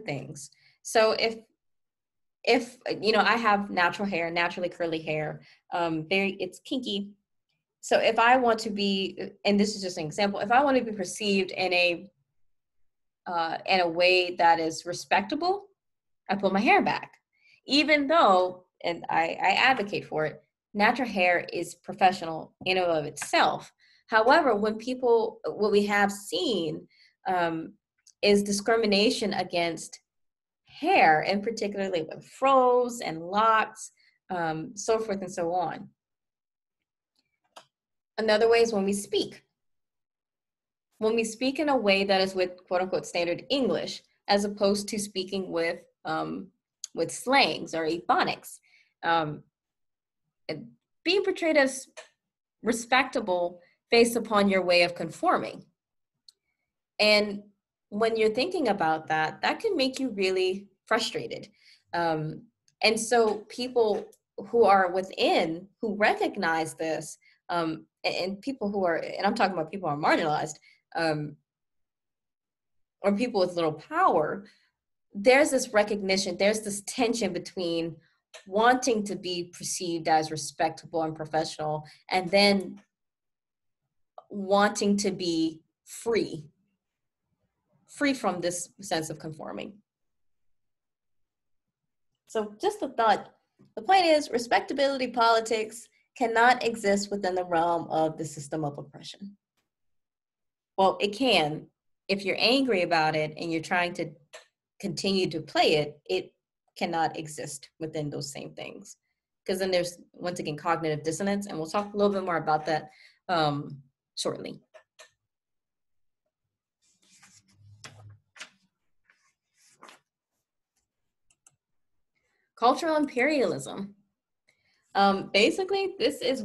things. So if you know, I have natural hair, naturally curly hair, it's kinky. So if I want to be, and this is just an example, if I want to be perceived in a way that is respectable, I pull my hair back, even though, and I advocate for it, natural hair is professional in and of itself. However, what we have seen is discrimination against hair, and particularly with fros and locks, so forth and so on. Another way is when we speak. When we speak in a way that is with quote unquote standard English, as opposed to speaking with slangs or ebonics, being portrayed as respectable based upon your way of conforming. And when you're thinking about that, that can make you really frustrated. And so people who are within, who recognize this, and people who are, and I'm talking about people who are marginalized, or people with little power, there's this recognition, there's this tension between wanting to be perceived as respectable and professional, and then wanting to be free from this sense of conforming. So just a thought. The point is, respectability politics cannot exist within the realm of the system of oppression. Well, it can. If you're angry about it and you're trying to continue to play it, it cannot exist within those same things. Because then there's, once again, cognitive dissonance, and we'll talk a little bit more about that shortly. Cultural imperialism. Basically, this is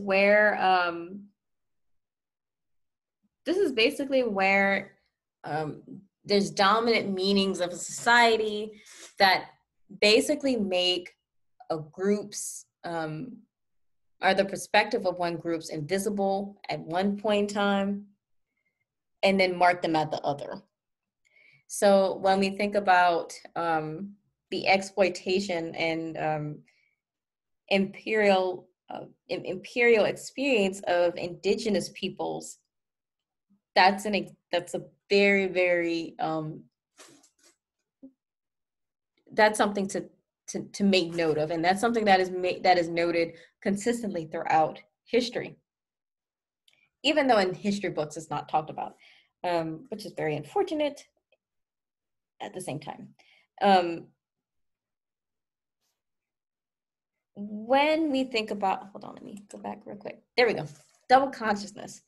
basically where there's dominant meanings of a society that basically make a group's or the perspective of one group's invisible at one point in time, and then mark them at the other. So when we think about the exploitation and imperial experience of indigenous peoples, that's a very, very that's something to make note of, and that's something that is noted consistently throughout history, even though in history books it's not talked about, which is very unfortunate at the same time. When we think about, hold on, let me go back real quick. There we go. Double consciousness.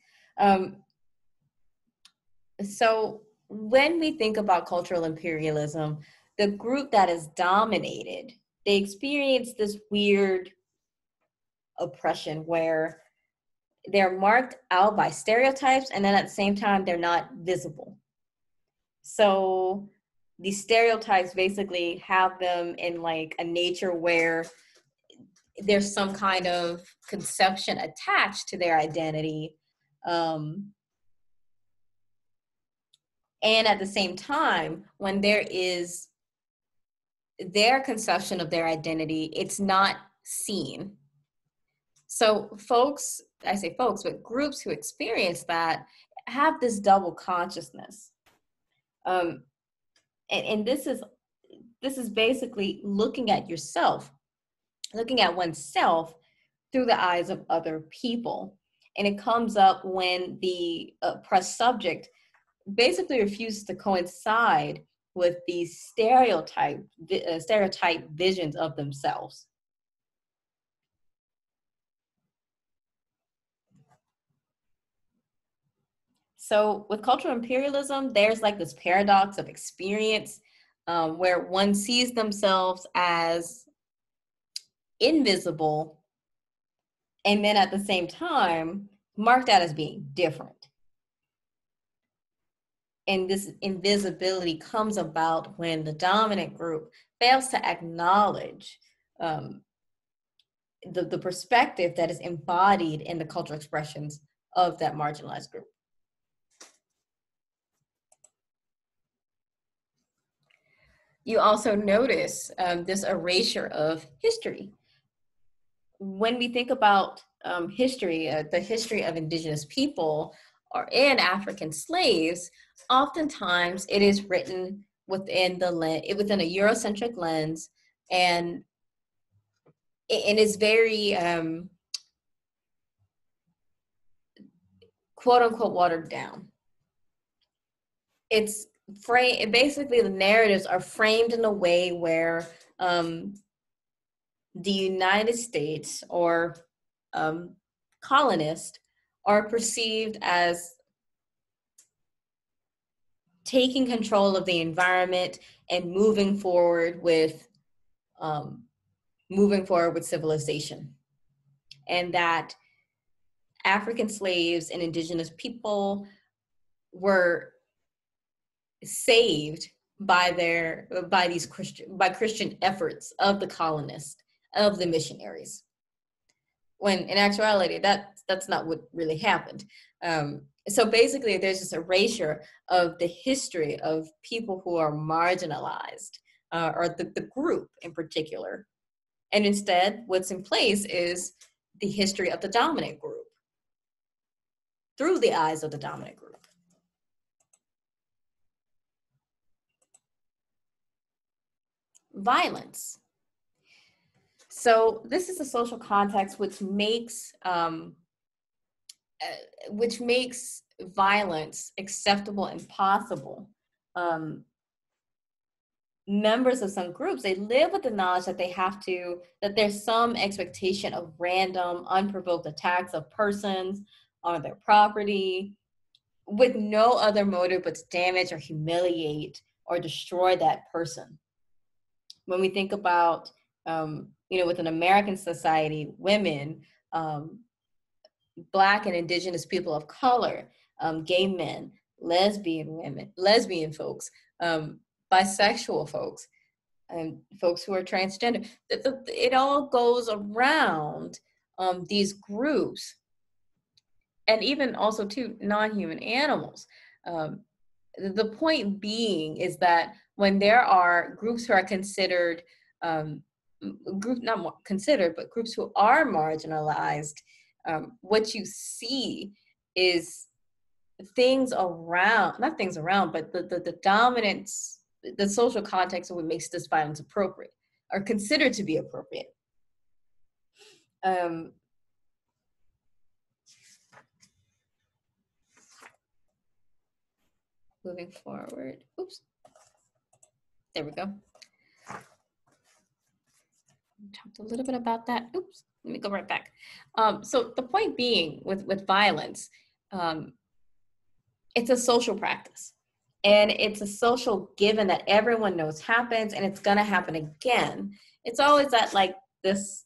So when we think about cultural imperialism, the group that is dominated, they experience this weird oppression where they're marked out by stereotypes, and then at the same time, they're not visible. So these stereotypes basically have them in like a nature where there's some kind of conception attached to their identity. And at the same time, when there is their conception of their identity, it's not seen. So folks, I say folks, but groups who experience that have this double consciousness. And this is this is basically looking at yourself, looking at oneself through the eyes of other people. And it comes up when the oppressed subject basically refuses to coincide with these stereotype visions of themselves. So with cultural imperialism, there's like this paradox of experience where one sees themselves as invisible and then at the same time marked out as being different. And this invisibility comes about when the dominant group fails to acknowledge the perspective that is embodied in the cultural expressions of that marginalized group. You also notice this erasure of history. When we think about history, the history of indigenous people and African slaves, oftentimes it is written within within a Eurocentric lens, and it is very quote unquote watered down. It's basically the narratives are framed in a way where the United States or colonists are perceived as taking control of the environment and moving forward with civilization, and that African slaves and indigenous people were saved by Christian efforts of the colonists, of the missionaries, when in actuality that's not what really happened. So basically there's this erasure of the history of people who are marginalized, or the group in particular, and instead what's in place is the history of the dominant group through the eyes of the dominant group. Violence. So this is a social context which makes violence acceptable and possible. Members of some groups, they live with the knowledge that that there's some expectation of random, unprovoked attacks of persons on their property with no other motive but to damage or humiliate or destroy that person. When we think about, within American society, women, Black and indigenous people of color, gay men, lesbian folks, bisexual folks, and folks who are transgender, it all goes around these groups, and even also too non-human animals. The point being is that when there are groups who are considered, groups who are marginalized, what you see is not things around, but the dominance, the social context of what makes this violence appropriate, or considered to be appropriate. Moving forward, oops, there we go. Talked a little bit about that. Oops, let me go right back. So the point being with violence, it's a social practice, and it's a social given that everyone knows happens, and it's gonna happen again. It's always at like this,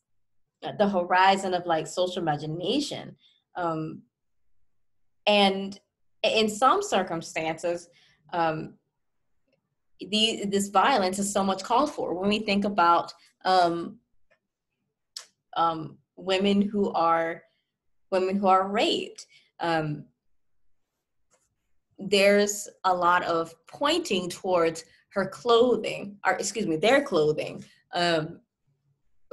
the horizon of like social imagination, and in some circumstances, this violence is so much called for. When we think about women who are raped, there's a lot of pointing towards their clothing,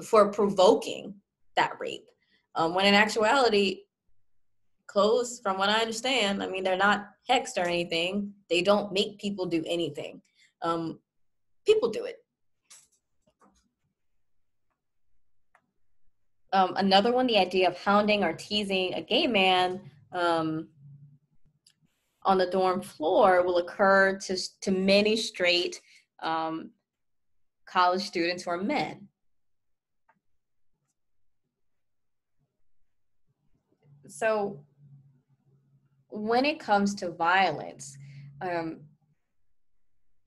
for provoking that rape. When in actuality, clothes, from what I understand, I mean, they're not hexed or anything. They don't make people do anything. People do it. Another one, the idea of hounding or teasing a gay man on the dorm floor will occur to many straight college students who are men. So when it comes to violence,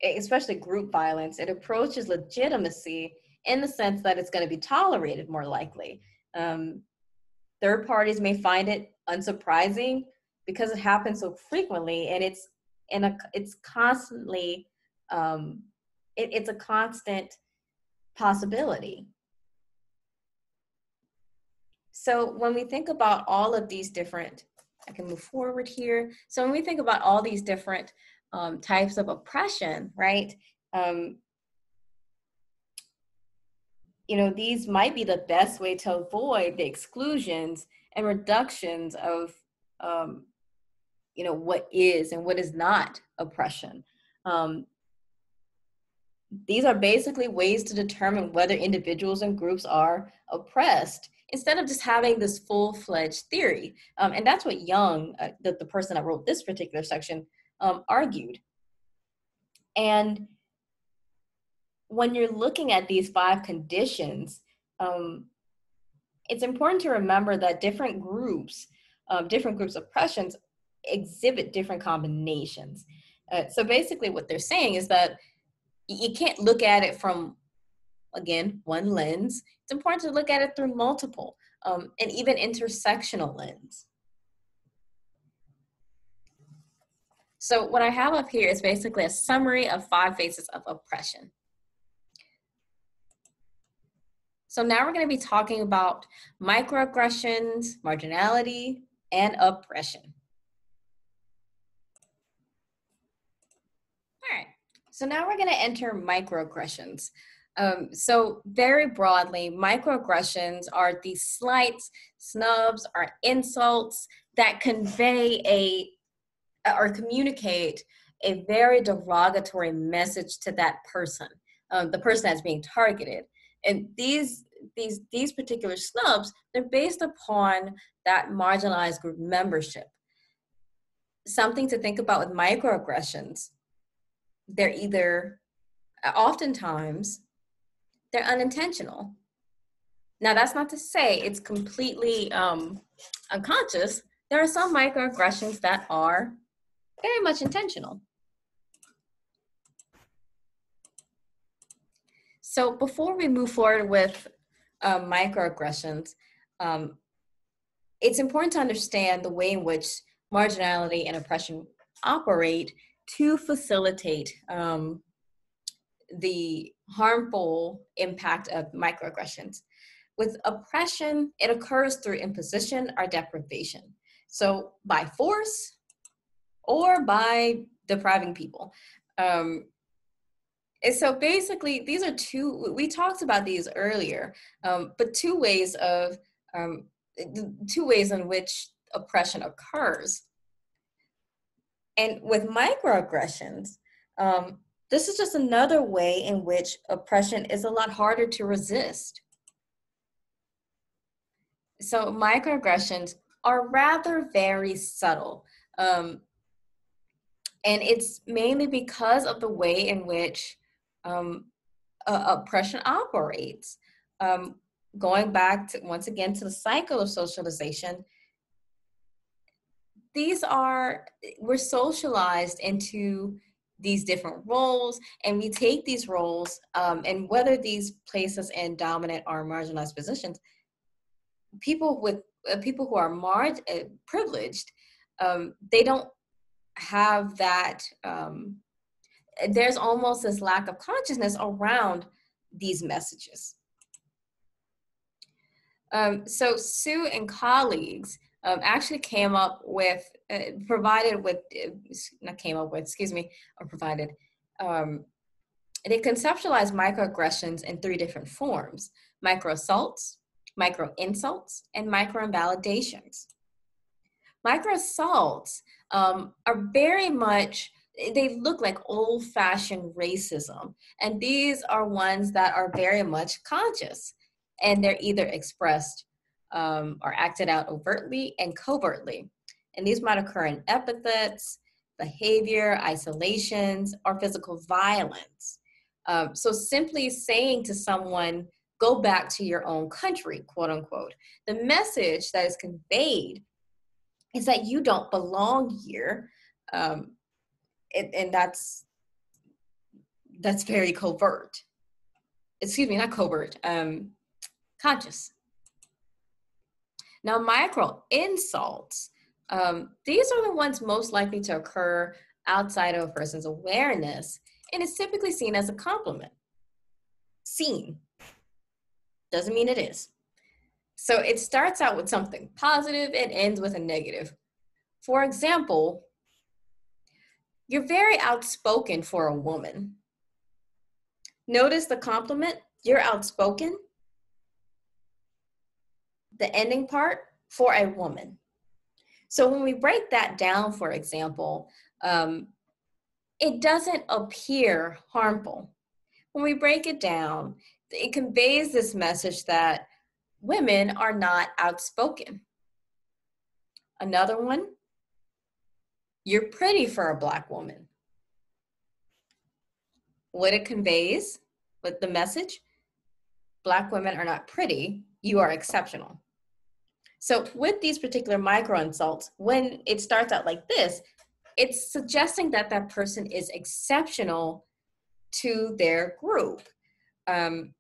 especially group violence, it approaches legitimacy in the sense that it's going to be tolerated more likely. Third parties may find it unsurprising because it happens so frequently, and it's constantly it's a constant possibility. So when we think about all of these different, I can move forward here. So when we think about all these different types of oppression, right? These might be the best way to avoid the exclusions and reductions of, what is and what is not oppression. These are basically ways to determine whether individuals and groups are oppressed instead of just having this full-fledged theory. And that's what Young, the person that wrote this particular section, argued. And when you're looking at these 5 conditions, it's important to remember that different groups of oppressions exhibit different combinations. So basically what they're saying is that you can't look at it from, again, one lens. It's important to look at it through multiple and even intersectional lens. So what I have up here is basically a summary of 5 phases of oppression. So now we're going to be talking about microaggressions, marginality, and oppression. All right, so now we're going to enter microaggressions. So very broadly, microaggressions are these slights, snubs, or insults that convey or communicate a very derogatory message to that person, the person that's being targeted. And these particular snubs, they're based upon that marginalized group membership. Something to think about with microaggressions, they're oftentimes, they're unintentional. Now, that's not to say it's completely unconscious. There are some microaggressions that are very much intentional. So before we move forward with microaggressions, it's important to understand the way in which marginality and oppression operate to facilitate the harmful impact of microaggressions. With oppression, it occurs through imposition or deprivation. So by force or by depriving people. And so basically, these are we talked about these earlier, but two ways in which oppression occurs. And with microaggressions, this is just another way in which oppression is a lot harder to resist. So microaggressions are rather very subtle. And it's mainly because of the way in which oppression operates. Going back to, once again, to the cycle of socialization, we're socialized into these different roles, and we take these roles, and whether these place us in dominant or marginalized positions, people who are privileged, they don't have that. There's almost this lack of consciousness around these messages. So Sue and colleagues actually provided, they conceptualized microaggressions in 3 different forms: microassaults, micro-insults, and micro-invalidations. Microassaults are very much, they look like old-fashioned racism, and these are ones that are very much conscious, and they're either expressed are acted out overtly and covertly. And these might occur in epithets, behavior, isolations, or physical violence. So simply saying to someone, go back to your own country, quote unquote, the message that is conveyed is that you don't belong here. And that's very covert. Excuse me, not covert, conscious. Now, micro insults, these are the ones most likely to occur outside of a person's awareness, and it's typically seen as a compliment. Seen doesn't mean it is. So it starts out with something positive and ends with a negative. For example, you're very outspoken for a woman. Notice the compliment, you're outspoken. The ending part, for a woman. So when we break that down, for example, it doesn't appear harmful. When we break it down, it conveys this message that women are not outspoken. Another one, you're pretty for a Black woman. What it conveys with the message, Black women are not pretty, you are exceptional. So with these particular micro insults, when it starts out like this, it's suggesting that that person is exceptional to their group. And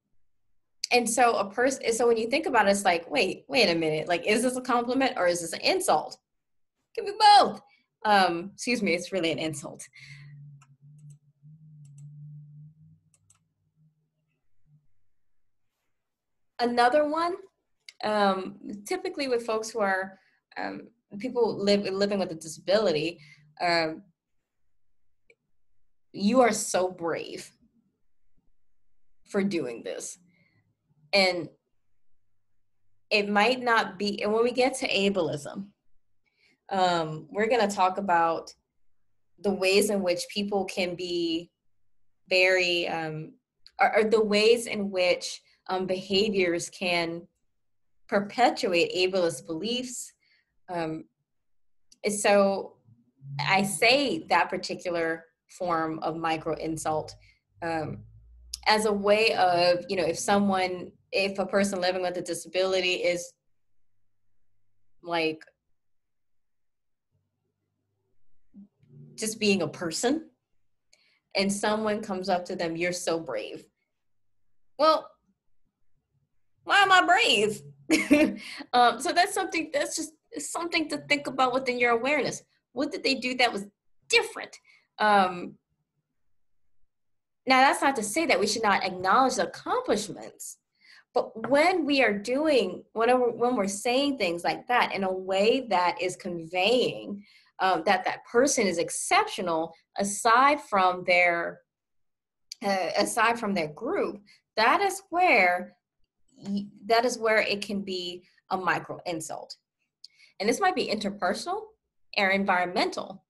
so so when you think about it, it's like, wait a minute, like, is this a compliment or is this an insult? It can be both. Excuse me, it's really an insult. Another one, typically with folks who are people living with a disability, you are so brave for doing this. And it might not be, and when we get to ableism, we're going to talk about the ways in which people can be very, or the ways in which behaviors can perpetuate ableist beliefs. So I say that particular form of micro insult as a way of, if a person living with a disability is like just being a person and someone comes up to them, you're so brave. Well, why am I brave? So that's just something to think about within your awareness. What did they do that was different? Now, that's not to say that we should not acknowledge the accomplishments, but when we're saying things like that in a way that is conveying that person is exceptional aside from their group, that is where it can be a micro insult. And this might be interpersonal or environmental.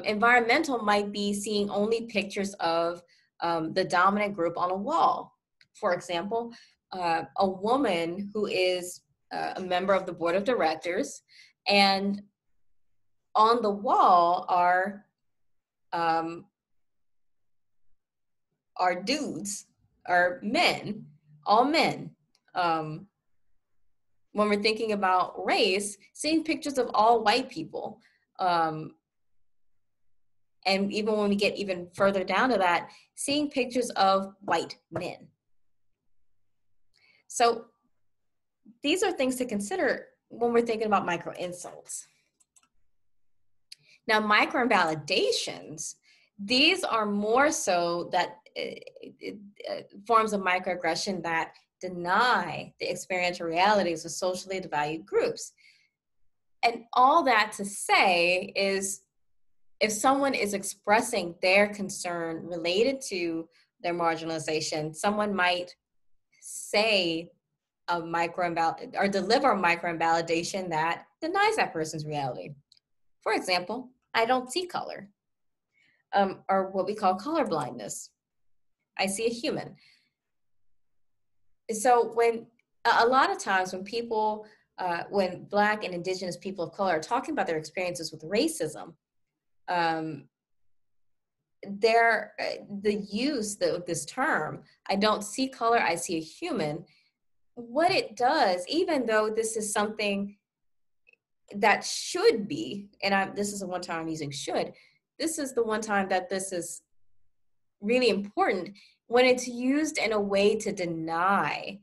Environmental might be seeing only pictures of the dominant group on a wall. For example, a woman who is a member of the board of directors, and on the wall are dudes, are men, all men. When we're thinking about race, seeing pictures of all white people. And even when we get even further down to that, seeing pictures of white men. So these are things to consider when we're thinking about micro insults. Now, micro invalidations, these are more so that forms of microaggression that deny the experiential realities of socially valued groups. And all that to say is, if someone is expressing their concern related to their marginalization, someone might say a or deliver a micro invalidation that denies that person's reality. For example, I don't see color, or what we call color blindness. I see a human. So when a lot of times when people, when Black and Indigenous people of color are talking about their experiences with racism, um, the use of this term, I don't see color, I see a human, what it does, even though this is something that should be, and this is the one time I'm using should, this is the one time that this is really important, when it's used in a way to deny,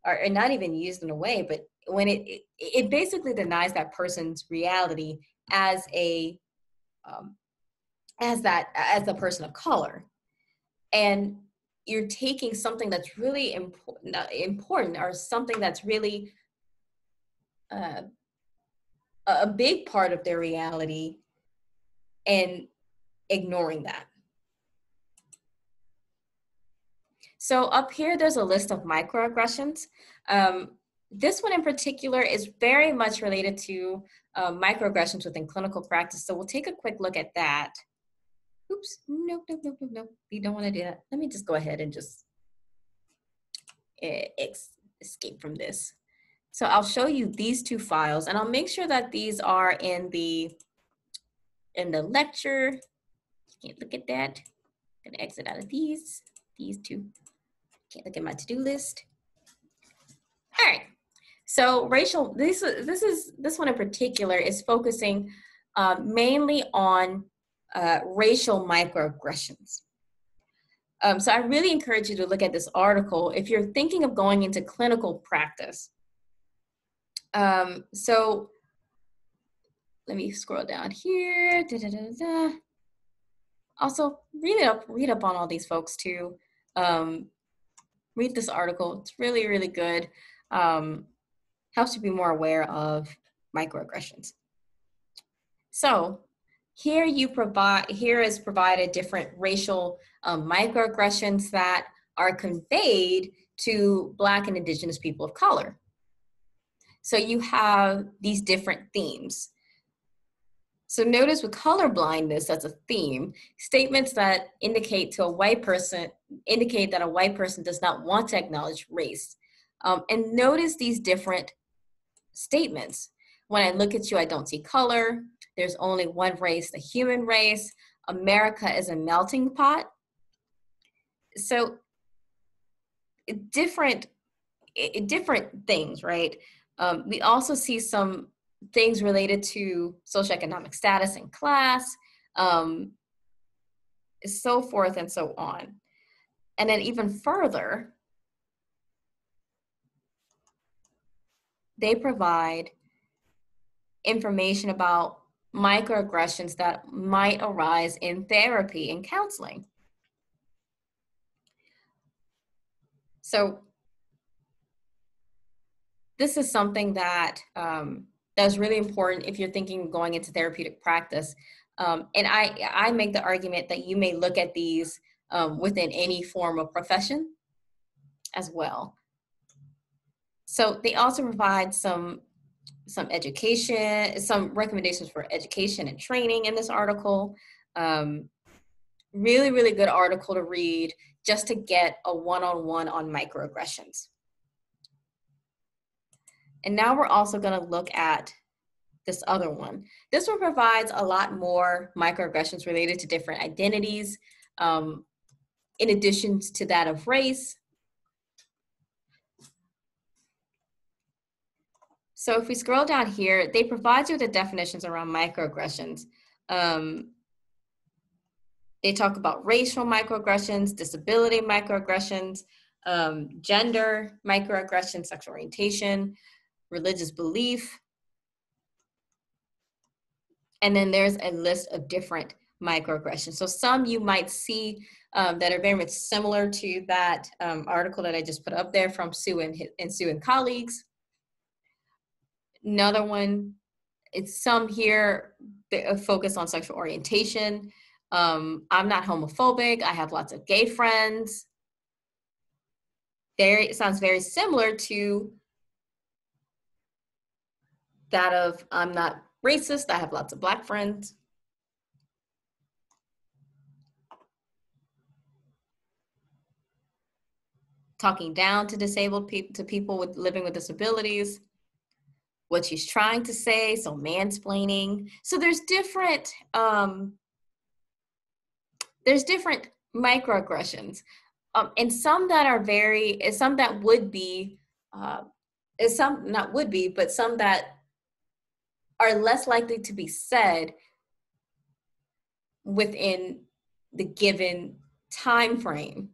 or not even used in a way, but when it basically denies that person's reality as um, as a person of color. And you're taking something that's really important, or something that's really uh, a big part of their reality, and ignoring that. So up here, there's a list of microaggressions. This one in particular is very much related to microaggressions within clinical practice. So we'll take a quick look at that. Oops, nope, nope, nope, nope, nope. We don't want to do that. Let me just go ahead and just escape from this. So I'll show you these two files, and I'll make sure that these are in the lecture. Can't look at that. I'm gonna exit out of these two. Can't look at my to-do list. All right. So racial, this one in particular is focusing mainly on racial microaggressions. So I really encourage you to look at this article if you're thinking of going into clinical practice. So let me scroll down here. Also, read up on all these folks too. Read this article. It's really, really good. Helps you be more aware of microaggressions. So here is provided different racial microaggressions that are conveyed to Black and Indigenous people of color. So you have these different themes. So notice with color blindness as a theme, statements that indicate that a white person does not want to acknowledge race. And notice these different statements. When I look at you, I don't see color. There's only one race, the human race. America is a melting pot. So different things, right? We also see some things related to socioeconomic status and class, so forth and so on. And then even further, they provide information about microaggressions that might arise in therapy and counseling. So this is something that that's really important if you're thinking of going into therapeutic practice. And I make the argument that you may look at these within any form of profession as well. So they also provide some education, some recommendations for education and training in this article. Really, really good article to read just to get a one-on-one on microaggressions. And now we're also going to look at this other one. This one provides a lot more microaggressions related to different identities, in addition to that of race. So if we scroll down here, they provide you with the definitions around microaggressions. They talk about racial microaggressions, disability microaggressions, gender microaggressions, sexual orientation, religious belief. And then there's a list of different microaggressions. So some you might see that are very much similar to that article that I just put up there from Sue and Sue and colleagues. Another one, it's some here that focus on sexual orientation. I'm not homophobic. I have lots of gay friends. It sounds very similar to that of I'm not racist. I have lots of Black friends. talking down to disabled people, to people with living with disabilities, what she's trying to say, so mansplaining. So there's different microaggressions, and some that are some that would be, some not would be, but some that are less likely to be said within the given time frame.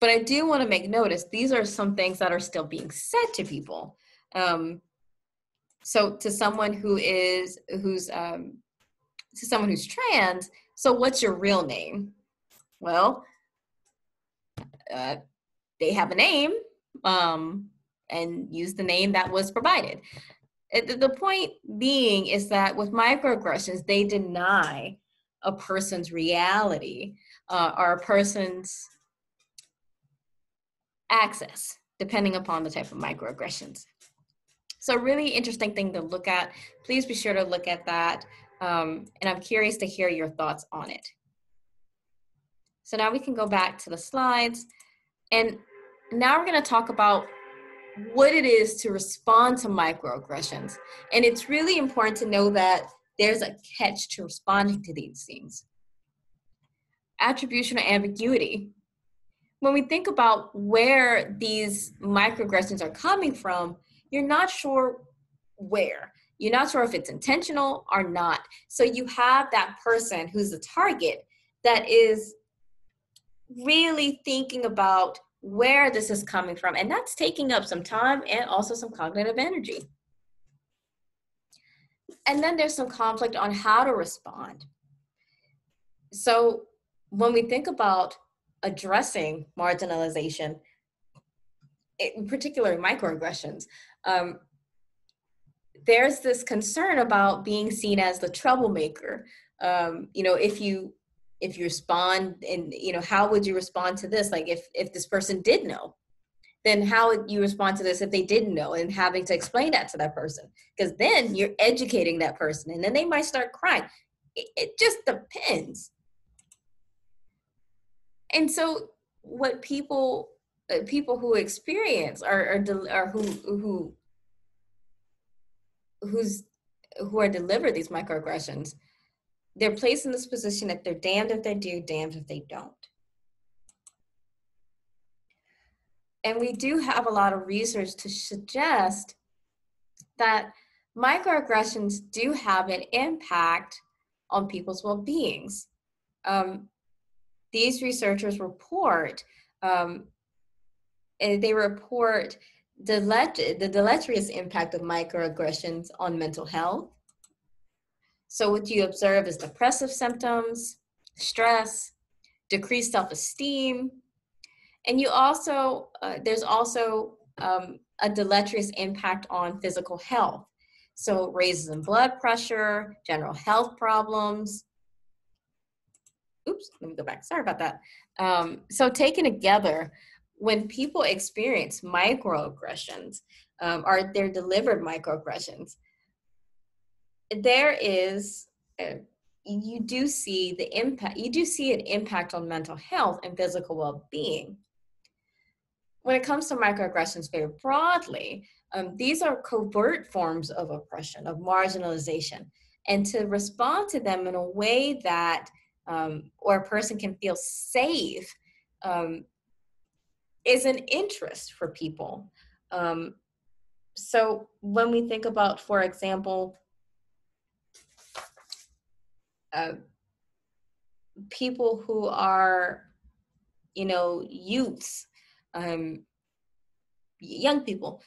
But I do want to make notice, these are some things that are still being said to people. So to someone who's trans, so what's your real name? Well, they have a name, and use the name that was provided. The point being is that with microaggressions, they deny a person's reality, or a person's access, depending upon the type of microaggressions. So really interesting thing to look at. Please be sure to look at that. And I'm curious to hear your thoughts on it. So now we can go back to the slides. And now we're going to talk about what it is to respond to microaggressions. And it's really important to know that there's a catch to responding to these things. Attribution or ambiguity. When we think about where these microaggressions are coming from, you're not sure where. You're not sure if it's intentional or not. So you have that person who's the target that is really thinking about where this is coming from. And that's taking up some time and also some cognitive energy. And then there's some conflict on how to respond. So when we think about addressing marginalization, in particular microaggressions, there's this concern about being seen as the troublemaker. If you respond, and how would you respond to this? Like if this person did know, then how would you respond to this if they didn't know, and having to explain that to that person? Because then you're educating that person, and then they might start crying. It just depends. And so what people who experience or who are delivered these microaggressions, they're placed in this position that they're damned if they do, damned if they don't. And we do have a lot of research to suggest that microaggressions do have an impact on people's well-beings. These researchers report, the deleterious impact of microaggressions on mental health. So what you observe is depressive symptoms, stress, decreased self-esteem, and there's also a deleterious impact on physical health. So raises in blood pressure, general health problems. Oops, let me go back. Sorry about that. So taken together, when people experience microaggressions, or they're delivered microaggressions, there is, you do see an impact on mental health and physical well-being. When it comes to microaggressions very broadly, these are covert forms of oppression, of marginalization, and to respond to them in a way that, or a person can feel safe, is an interest for people. So when we think about, for example, people who are, youths, young people,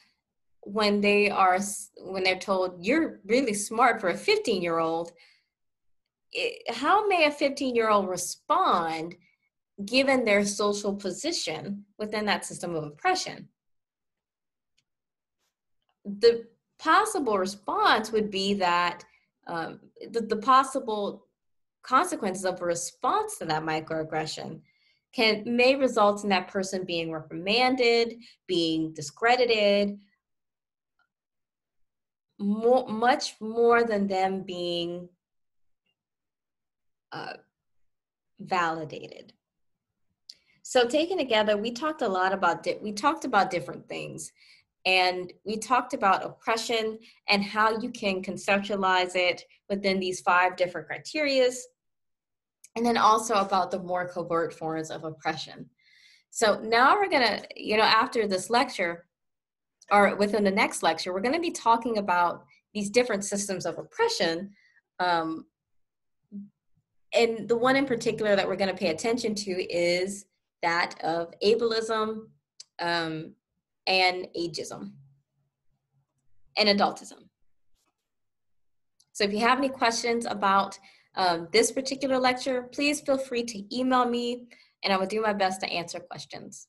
when they're told you're really smart for a 15-year-old, how may a 15-year-old respond given their social position within that system of oppression? The possible response would be that the possible consequences of a response to that microaggression may result in that person being reprimanded, being discredited, much more than them being validated. So taken together, we talked a lot about, we talked about different things. And we talked about oppression and how you can conceptualize it within these 5 different criterias. And then also about the more covert forms of oppression. So now we're gonna, after this lecture, or within the next lecture, we're gonna be talking about these different systems of oppression. And the one in particular that we're gonna pay attention to is that of ableism and ageism and adultism. So if you have any questions about this particular lecture, please feel free to email me and I will do my best to answer questions.